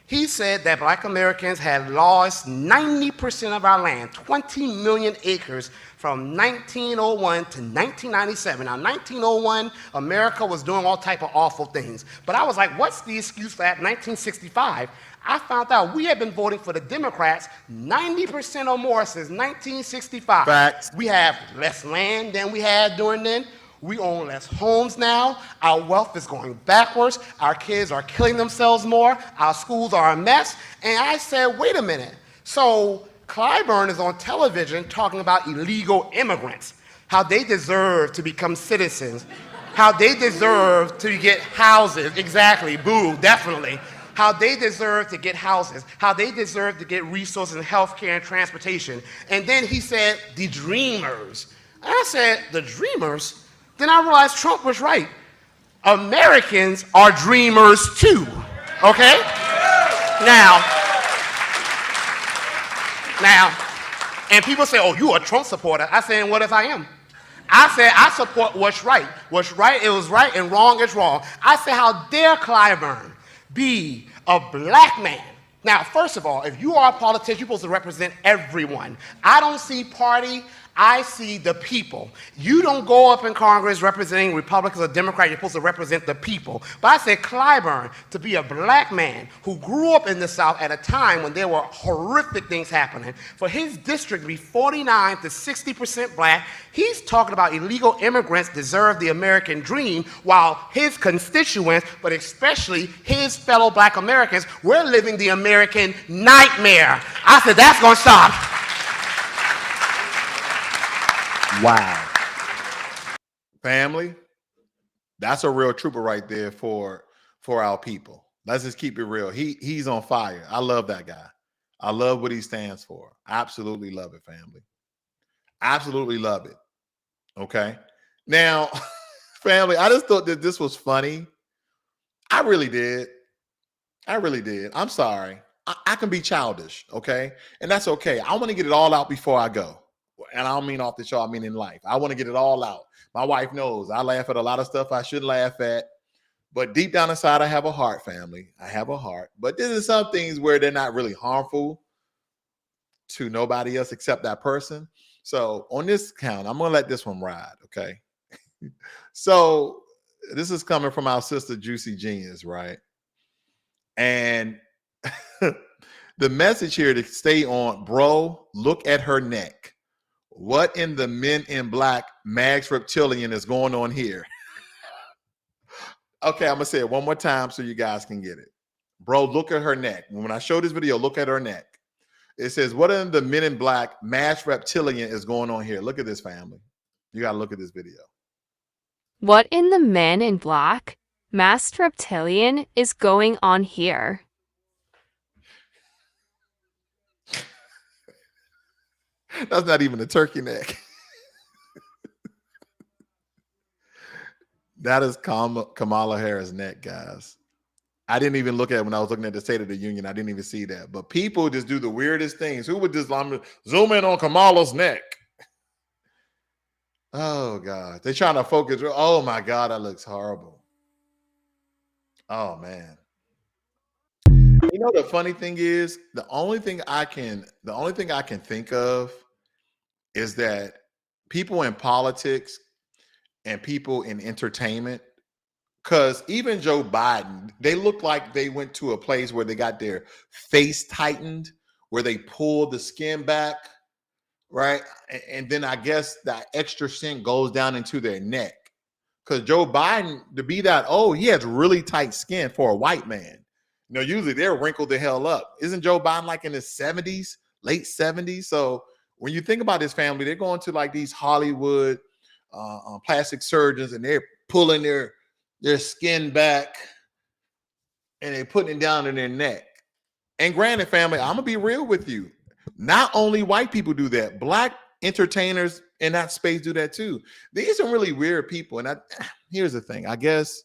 He said that black Americans had lost 90% of our land, 20 million acres, from 1901 to 1997. Now, 1901, America was doing all type of awful things. But I was like, what's the excuse for that? 1965, I found out we had been voting for the Democrats 90% or more since 1965. Facts. We have less land than we had during then. We own less homes now. Our wealth is going backwards. Our kids are killing themselves more. Our schools are a mess. And I said, wait a minute. So Clyburn is on television talking about illegal immigrants, how they deserve to become citizens, how they deserve to get houses. Exactly, boo, definitely. How they deserve to get houses, how they deserve to get resources in healthcare and transportation. And then he said, the dreamers. And I said, the dreamers? Then I realized Trump was right. Americans are dreamers too, okay? Now, and people say, oh, you a Trump supporter. I said, what if I am? I said, I support what's right. What's right, it was right, and wrong is wrong. I said, how dare Clyburn be a black man? Now, first of all, if you are a politician, you're supposed to represent everyone. I don't see party, I see the people. You don't go up in Congress representing Republicans or Democrats, you're supposed to represent the people. But I said Clyburn, to be a black man who grew up in the South at a time when there were horrific things happening, for his district to be 49 to 60% black, he's talking about illegal immigrants deserve the American dream, while his constituents, but especially his fellow black Americans, we're living the American nightmare. I said, that's gonna stop. Wow. Family, that's a real trooper right there for our people. Let's just keep it real. He's on fire. I love that guy. I love what he stands for. Absolutely love it, family. Absolutely love it. Okay. Now, Family, I just thought that this was funny. I really did. I really did. I'm sorry. I can be childish, okay? And that's okay. I want to get it all out before I go. And I don't mean off the show, I mean in life. I want to get it all out. My wife knows I laugh at a lot of stuff I shouldn't laugh at. But deep down inside, I have a heart, family. I have a heart. But this is some things where they're not really harmful to nobody else except that person. So on this count, I'm going to let this one ride, okay? So this is coming from our sister Juicy Genius, right? And the message here to stay on, bro, look at her neck. What in the Men in Black Max Reptilian is going on here? Okay, I'm going to say it one more time so you guys can get it. Bro, look at her neck. When I show this video, look at her neck. It says, what in the Men in Black Mass Reptilian is going on here? Look at this, family. You got to look at this video. What in the Men in Black Masked Reptilian is going on here? That's not even a turkey neck. That is Kamala Harris' neck, guys. I didn't even look at it when I was looking at the State of the Union. I didn't even see that. But people just do the weirdest things. Who would just zoom in on Kamala's neck? Oh, God. They're trying to focus. Oh, my God. That looks horrible. Oh, man. You know, the funny thing is, the only thing I can think of is that people in politics and people in entertainment, because even Joe Biden, they look like they went to a place where they got their face tightened, where they pulled the skin back, right? And then I guess that extra skin goes down into their neck. Because Joe Biden, to be that old, he has really tight skin for a white man. You know, usually they're wrinkled the hell up. Isn't Joe Biden like in his 70s, late 70s? So when you think about his family, they're going to like these Hollywood plastic surgeons, and they're pulling their skin back and they're putting it down in their neck. And granted, family, I'm gonna be real with you. Not only white people do that, black entertainers in that space do that too. These are really weird people. And here's the thing. I guess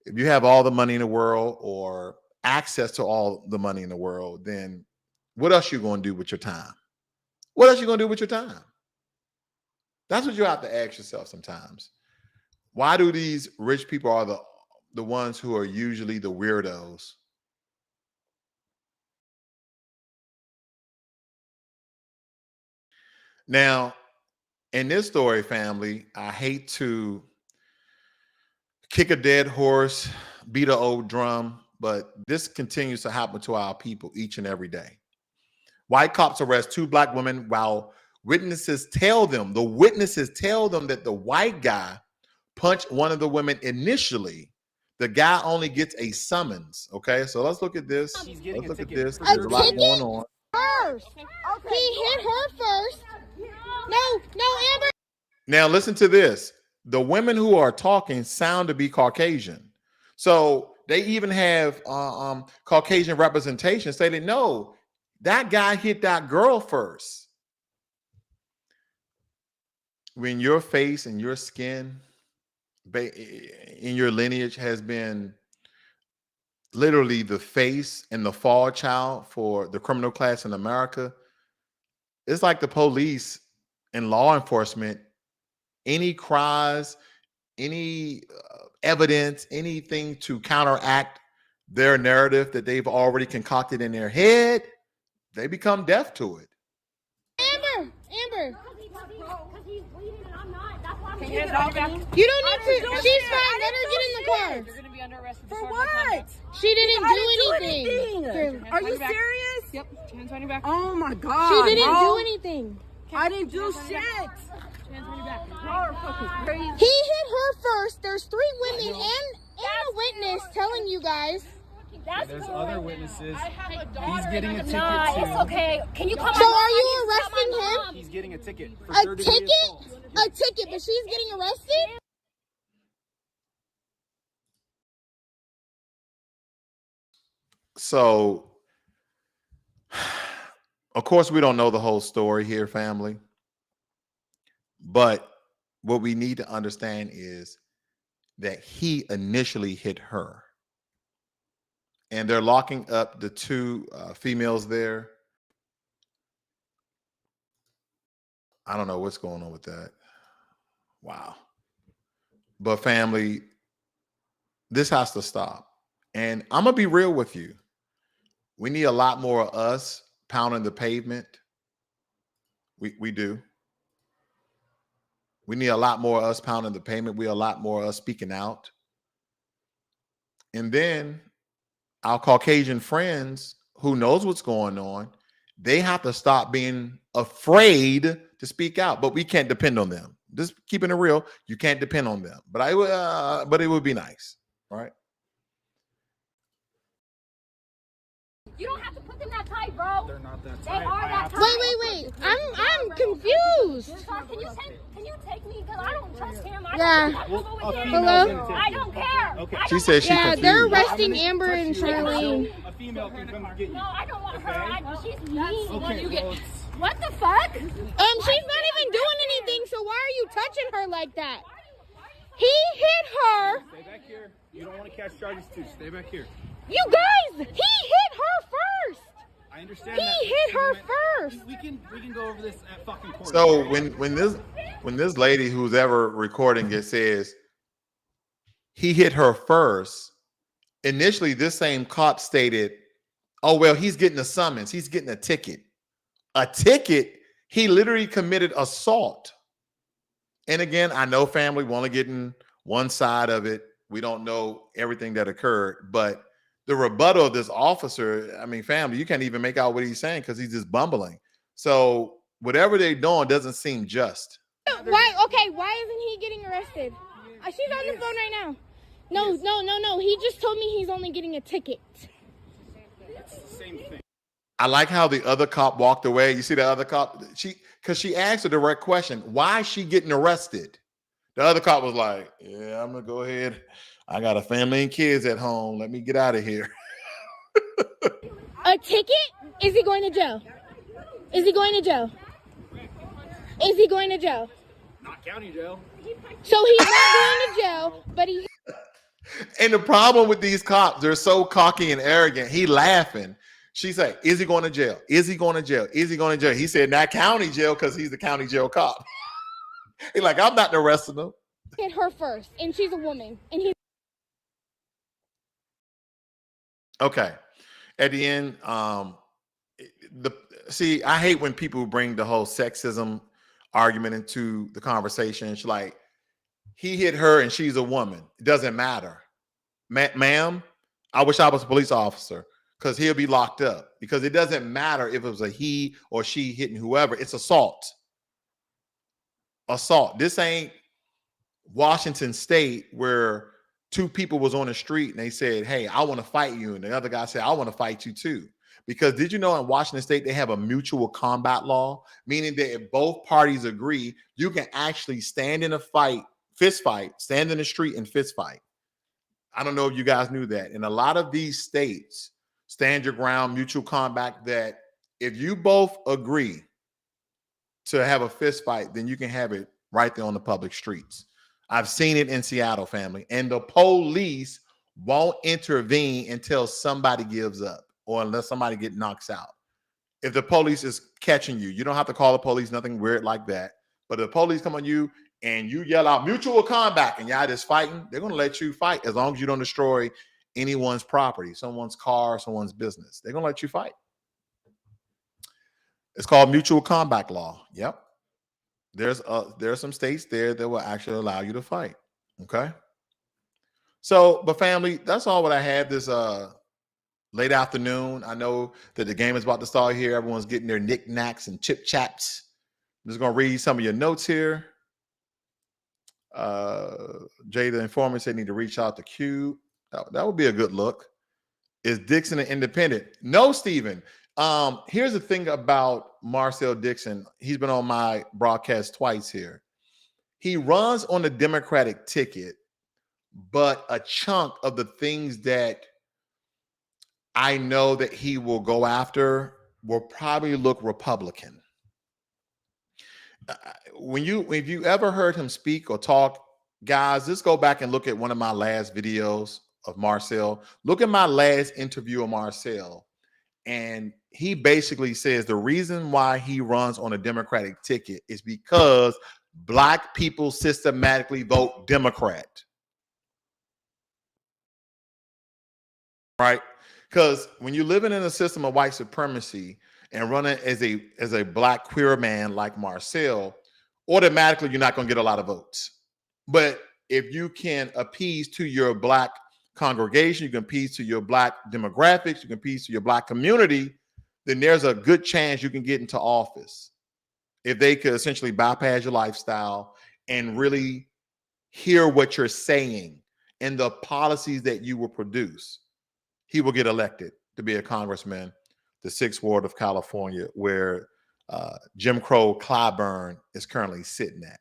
if you have all the money in the world or access to all the money in the world, then what else you gonna do with your time? What else you gonna do with your time? That's what you have to ask yourself sometimes. Why do these rich people are the ones who are usually the weirdos? Now, in this story, family, I hate to kick a dead horse, beat an old drum, but this continues to happen to our people each and every day. White cops arrest 2 black women while witnesses tell them that the white guy punched one of the women initially. The guy only gets a summons. Okay, so let's look at this. Let's look at this. There's a lot going on. First. Okay. He hit her first. No, Amber. Now listen to this. The women who are talking sound to be Caucasian. So they even have Caucasian representation saying, no, that guy hit that girl first. When your face and your skin in your lineage has been literally the face and the fall child for the criminal class in America, it's like the police and law enforcement, any cries, any evidence, anything to counteract their narrative that they've already concocted in their head, they become deaf to it. Amber. You don't need to. She's fine. Let her get in the car. You're going to be under arrest For what? She didn't do anything. Are you serious? Yep. Hands on your back. Oh my God. She didn't do anything. I didn't do shit. Hands on your back. Y'all are fucking crazy. He hit her first. There's 3 women and a witness telling you guys. There's other witnesses. He's getting a ticket too. It's okay. Can you come So are you arresting him? He's getting a ticket. For A ticket? A ticket, but she's getting arrested? So, of course, we don't know the whole story here, family. But what we need to understand is that he initially hit her. And they're locking up the two females there. I don't know what's going on with that. Wow. But family, this has to stop. And I'm going to be real with you. We need a lot more of us pounding the pavement. We do. We need a lot more of us pounding the pavement. We need a lot more of us speaking out. And then our Caucasian friends who knows what's going on, they have to stop being afraid to speak out. But we can't depend on them. Just keeping it real, you can't depend on them. But it would be nice, right? You don't have to put them that tight, bro. They're not that They tight. are that tight. Wait. I'm confused. Can you take me? Because I don't trust him. Yeah. Hello? I don't care. Okay. She said she Yeah, confused. they're arresting Amber and Charlene. A female can come get you. No, I don't want her. Okay. She's mean. Okay. What the fuck? She's not even doing anything, so why are you touching her like that? He hit her. Stay back here. You don't want to catch charges too. Stay back here. You guys, he hit her first. I understand that. He hit her first. We can go over this at fucking court. So when this lady who's ever recording it says he hit her first, initially this same cop stated, oh, well, he's getting a summons. He's getting a ticket. A ticket? He literally committed assault. And again, I know family want to get in one side of it. We don't know everything that occurred, but the rebuttal of this officer, I mean, family, you can't even make out what he's saying because he's just bumbling. So whatever they're doing doesn't seem just. Why? Okay, why isn't he getting arrested? She's on the phone right now. No. He just told me he's only getting a ticket. It's the same thing. I like how the other cop walked away. You see the other cop? Because she asked a direct question. Why is she getting arrested? The other cop was like, yeah, I'm going to go ahead. I got a family and kids at home. Let me get out of here. A ticket? Is he going to jail? Is he going to jail? Is he going to jail? Not county jail. So he's not going to jail, but he... And the problem with these cops, they're so cocky and arrogant. He laughing. She's like, is he going to jail? Is he going to jail? Is he going to jail? He said, not county jail because he's the county jail cop. He's like, I'm not arresting him. hit her first, and she's a woman, and he... Okay. At the end, see, I hate when people bring the whole sexism argument into the conversation. It's like, he hit her and she's a woman. It doesn't matter. Ma'am, I wish I was a police officer because he'll be locked up because it doesn't matter if it was a he or she hitting whoever. It's assault. Assault. This ain't Washington State where two people was on the street and they said, hey, I want to fight you. And the other guy said, I want to fight you too. Because did you know in Washington State, they have a mutual combat law, meaning that if both parties agree, you can actually stand in a fight, fist fight, stand in the street and fist fight. I don't know if you guys knew that. In a lot of these states, stand your ground, mutual combat, that if you both agree to have a fist fight, then you can have it right there on the public streets. I've seen it in Seattle, family, and the police won't intervene until somebody gives up or unless somebody gets knocked out. If the police is catching you, you don't have to call the police, nothing weird like that. But if the police come on you and you yell out mutual combat and y'all just fighting, they're going to let you fight as long as you don't destroy anyone's property, someone's car, someone's business. They're going to let you fight. It's called mutual combat law. Yep. There's some states there that will actually allow you to fight. Okay. So, but family, that's all what I had this late afternoon. I know that the game is about to start here. Everyone's getting their knickknacks and chip chaps. I'm just going to read some of your notes here. Jay, the informant said need to reach out to Q. That would be a good look. Is Dixon an independent? No, Stephen. Here's the thing about Marcel Dixon. He's been on my broadcast twice here. He runs on the Democratic ticket, but a chunk of the things that I know that he will go after will probably look Republican. If you ever heard him speak or talk, Guys, let's go back and look at one of my last videos of Marcel. Look at my last interview of Marcel. And he basically says the reason why he runs on a Democratic ticket is because Black people systematically vote Democrat. Right? Because when you're living in a system of white supremacy and running as a Black queer man like Marcel, automatically you're not going to get a lot of votes. But if you can appease to your Black congregation, you can appease to your Black demographics, you can appease to your Black community, then there's a good chance you can get into office. If they could essentially bypass your lifestyle and really hear what you're saying and the policies that you will produce, he will get elected to be a congressman, the 6th Ward of California, where Jim Crow Clyburn is currently sitting at.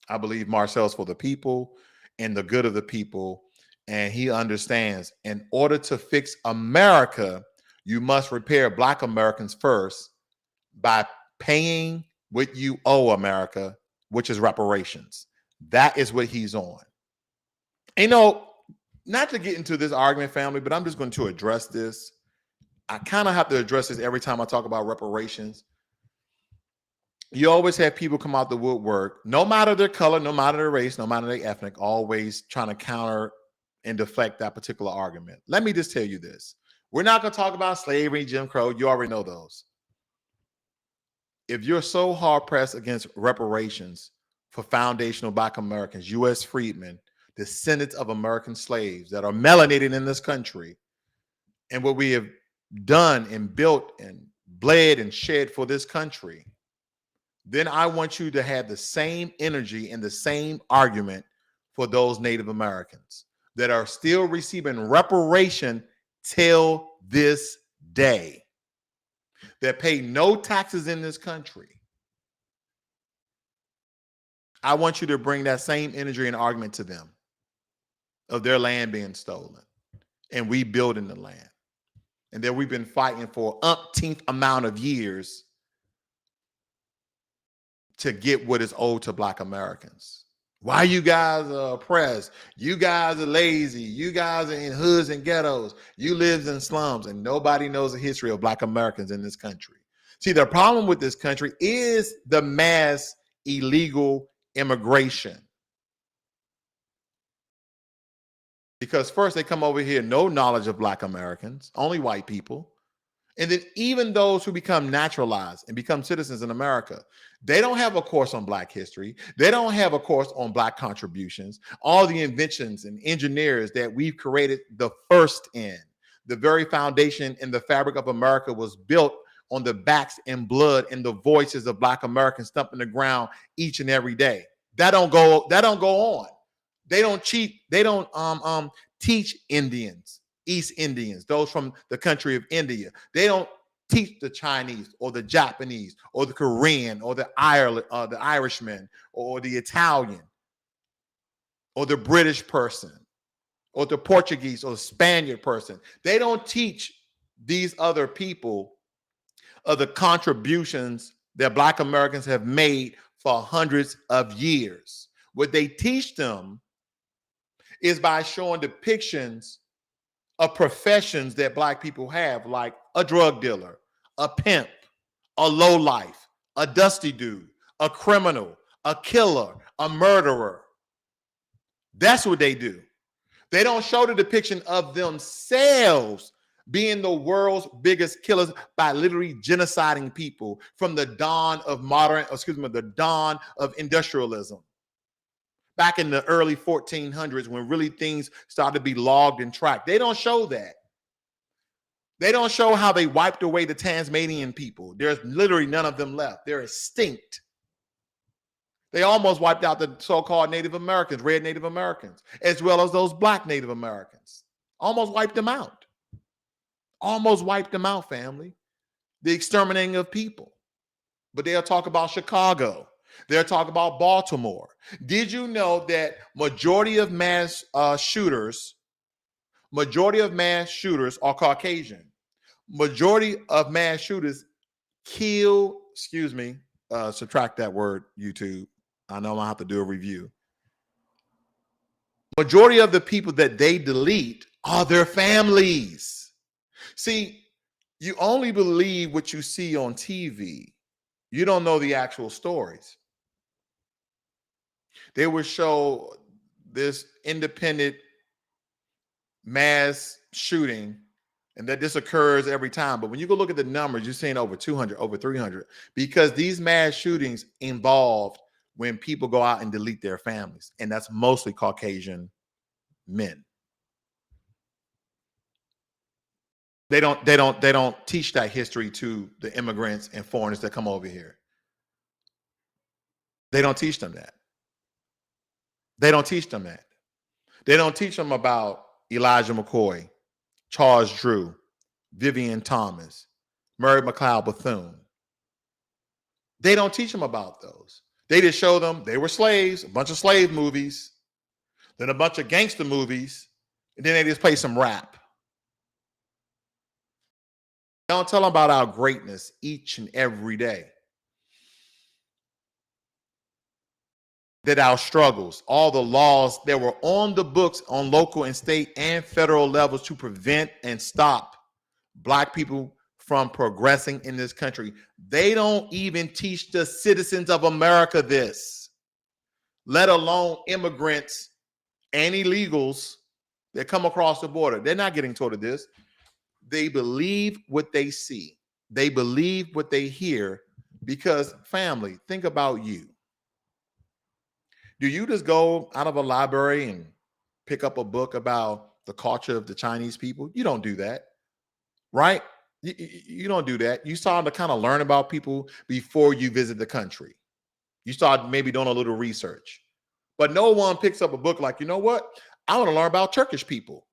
I believe Marcel's for the people and the good of the people. And he understands in order to fix America, you must repair Black Americans first by paying what you owe America, which is reparations. That is what he's on. You know, not to get into this argument, family, but I'm just going to address this. I kind of have to address this every time I talk about reparations. You always have people come out the woodwork, no matter their color, no matter their race, no matter their ethnic, always trying to counter and deflect that particular argument. Let me just tell you this. We're not going to talk about slavery, Jim Crow. You already know those. If you're so hard pressed against reparations for foundational Black Americans, U.S. freedmen, descendants of American slaves that are melanated in this country, and what we have done and built and bled and shed for this country, then I want you to have the same energy and the same argument for those Native Americans that are still receiving reparation till this day, that pay no taxes in this country. I want you to bring that same energy and argument to them of their land being stolen and we building the land, and that we've been fighting for umpteenth amount of years to get what is owed to Black Americans. Why you guys are oppressed? You guys are lazy. You guys are in hoods and ghettos. You live in slums, and nobody knows the history of Black Americans in this country. See, the problem with this country is the mass illegal immigration. Because first they come over here, no knowledge of Black Americans, only white people. And then even those who become naturalized and become citizens in America, they don't have a course on Black history. They don't have a course on Black contributions, all the inventions and engineers that we've created the first in. The very foundation and the fabric of America was built on the backs and blood and the voices of Black Americans thumping the ground each and every day. That don't go on. They don't cheat. They don't teach Indians, East Indians, those from the country of India. They don't teach the Chinese or the Japanese or the Korean or the Irishman or the Italian or the British person or the Portuguese or the Spaniard person. They don't teach these other people of the contributions that Black Americans have made for hundreds of years. What they teach them is by showing depictions of professions that Black people have, like a drug dealer, a pimp, a lowlife, a dusty dude, a criminal, a killer, a murderer. That's what they do. They don't show the depiction of themselves being the world's biggest killers by literally genociding people from the dawn of the dawn of industrialism. Back in the early 1400s, when really things started to be logged and tracked. They don't show that. They don't show how they wiped away the Tasmanian people. There's literally none of them left. They're extinct. They almost wiped out the so-called Native Americans, red Native Americans, as well as those Black Native Americans. Almost wiped them out. Almost wiped them out, family. The exterminating of people. But they'll talk about Chicago. They'll talk about Baltimore. Did you know that majority of mass shooters are Caucasian? Majority of mass shooters kill, subtract that word, YouTube. I know I'm gonna have to do a review. Majority of the people that they delete are their families. See, you only believe what you see on TV. You don't know the actual stories. They will show this independent mass shooting and that this occurs every time. But when you go look at the numbers, you're seeing over 200, over 300, because these mass shootings involved when people go out and delete their families. And that's mostly Caucasian men. They don't teach that history to the immigrants and foreigners that come over here. They don't teach them that. They don't teach them that. They don't teach them about Elijah McCoy, Charles Drew, Vivian Thomas, Murray McLeod Bethune. They don't teach them about those. They just show them they were slaves, a bunch of slave movies, then a bunch of gangster movies, and then they just play some rap. They don't tell them about our greatness each and every day. That our struggles, all the laws that were on the books on local and state and federal levels to prevent and stop Black people from progressing in this country. They don't even teach the citizens of America this, let alone immigrants and illegals that come across the border. They're not getting taught this. They believe what they see. They believe what they hear because, family, think about you. Do you just go out of a library and pick up a book about the culture of the Chinese people? You don't do that, right? You don't do that. You start to kind of learn about people before you visit the country. You start maybe doing a little research. But no one picks up a book like, you know what? I want to learn about Turkish people.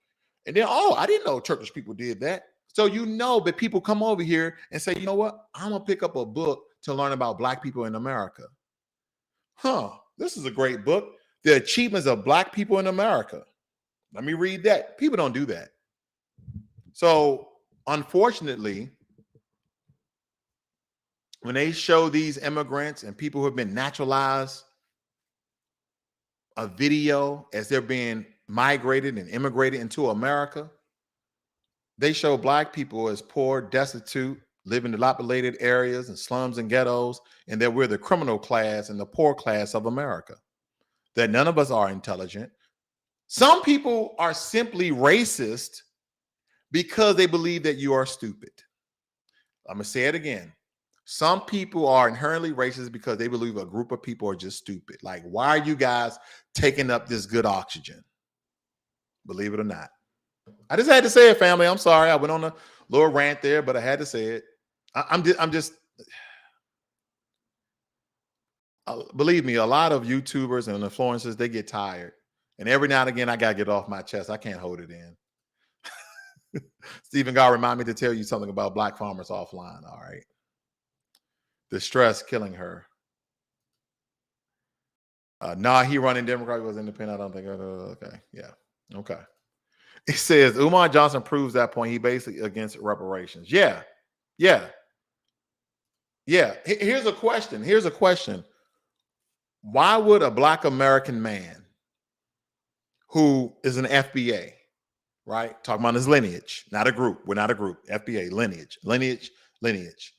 And then, oh, I didn't know Turkish people did that. So you know that people come over here and say, you know what? I'm going to pick up a book to learn about Black people in America. This is a great book. The Achievements of Black People in America. Let me read that. People don't do that. So unfortunately, when they show these immigrants and people who have been naturalized a video as they're being migrated and immigrated into America, they show Black people as poor, destitute, live in dilapidated areas and slums and ghettos, and that we're the criminal class and the poor class of America, that none of us are intelligent. Some people are simply racist because they believe that you are stupid. I'm going to say it again. Some people are inherently racist because they believe a group of people are just stupid. Like, why are you guys taking up this good oxygen? Believe it or not. I just had to say it, family. I'm sorry. I went on a little rant there, but I had to say it. I'm just believe me, a lot of YouTubers and influencers, they get tired. And every now and again, I got to get off my chest. I can't hold it in. Stephen God remind me to tell you something about Black farmers offline. All right. The stress killing her. He running Democrat. He was independent. I don't think. Okay. Yeah. Okay. It says Umar Johnson proves that point. He basically against reparations. Yeah. Here's a question. Why would a Black American man who is an FBA, right? Talking about his lineage, not a group. We're not a group. FBA, lineage.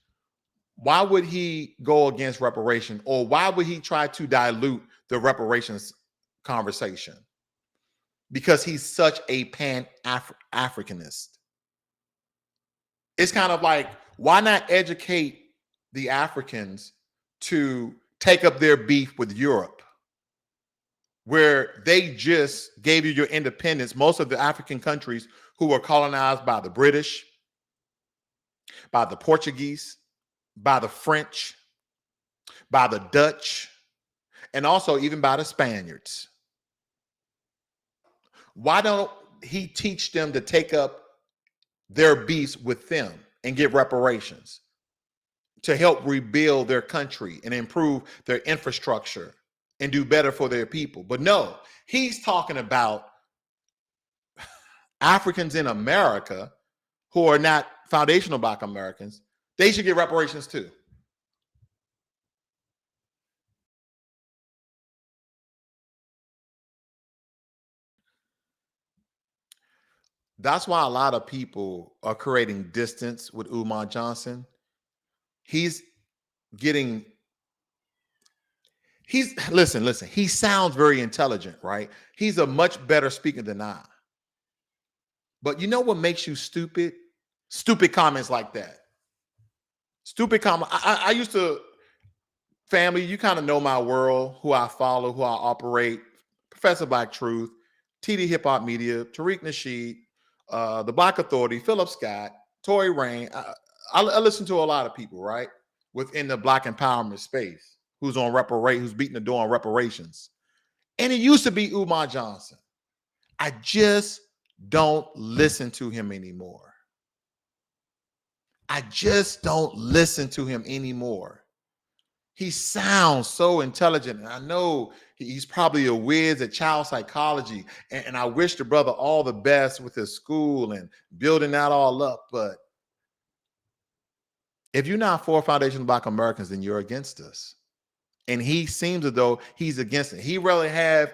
Why would he go against reparation, or why would he try to dilute the reparations conversation? Because he's such a pan-Africanist. It's kind of like, why not educate the Africans to take up their beef with Europe, where they just gave you your independence? Most of the African countries who were colonized by the British, by the Portuguese, by the French, by the Dutch, and also even by the Spaniards. Why don't he teach them to take up their beefs with them and get reparations to help rebuild their country and improve their infrastructure and do better for their people? But no, he's talking about Africans in America who are not foundational Black Americans. They should get reparations too. That's why a lot of people are creating distance with Umar Johnson. He's getting, listen, he sounds very intelligent, right? He's a much better speaker than I. But you know what makes you stupid? Stupid comments like that. Stupid comment. I used to, family, you kind of know my world, who I follow, who I operate. Professor Black Truth, TD Hip Hop Media, Tariq Nasheed, the Black Authority, Philip Scott, Tory Rain. I listen to a lot of people, right, within the Black empowerment space, who's beating the door on reparations. And it used to be Umar Johnson. I just don't listen to him anymore. I just don't listen to him anymore. He sounds so intelligent. And I know he's probably a whiz at child psychology. And I wish the brother all the best with his school and building that all up. But if you're not for foundational Black Americans, then you're against us. And he seems as though he's against it. He really have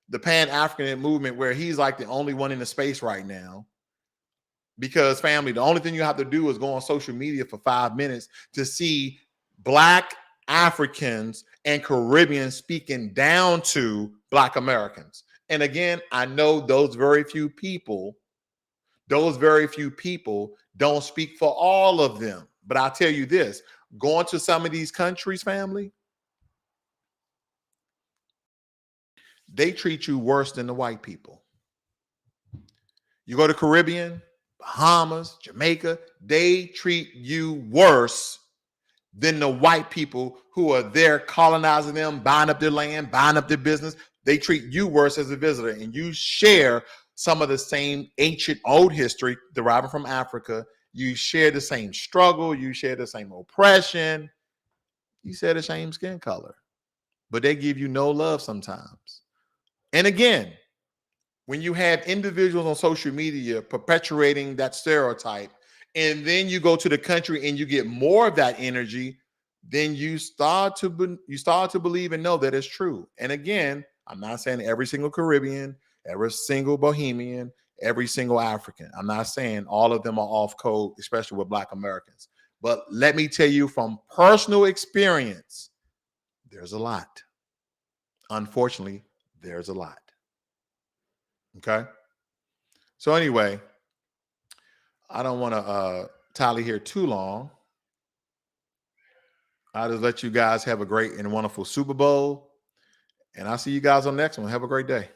the Pan-African movement where he's like the only one in the space right now. Because family, the only thing you have to do is go on social media for 5 minutes to see Black Africans and Caribbeans speaking down to Black Americans. And again, I know those very few people don't speak for all of them. But I'll tell you this, going to some of these countries, family, they treat you worse than the white people. You go to Caribbean, Bahamas, Jamaica, they treat you worse than the white people who are there colonizing them, buying up their land, buying up their business. They treat you worse as a visitor, and you share some of the same ancient old history deriving from Africa. You share the same struggle. You share the same oppression. You share the same skin color, but they give you no love sometimes. And again, when you have individuals on social media perpetuating that stereotype, and then you go to the country and you get more of that energy, then you start to believe and know that it's true. And again, I'm not saying every single Caribbean, every single Bohemian, every single African. I'm not saying all of them are off code, especially with Black Americans. But let me tell you from personal experience, there's a lot. Unfortunately, there's a lot. Okay. So anyway, I don't want to tally here too long. I'll just let you guys have a great and wonderful Super Bowl. And I'll see you guys on the next one. Have a great day.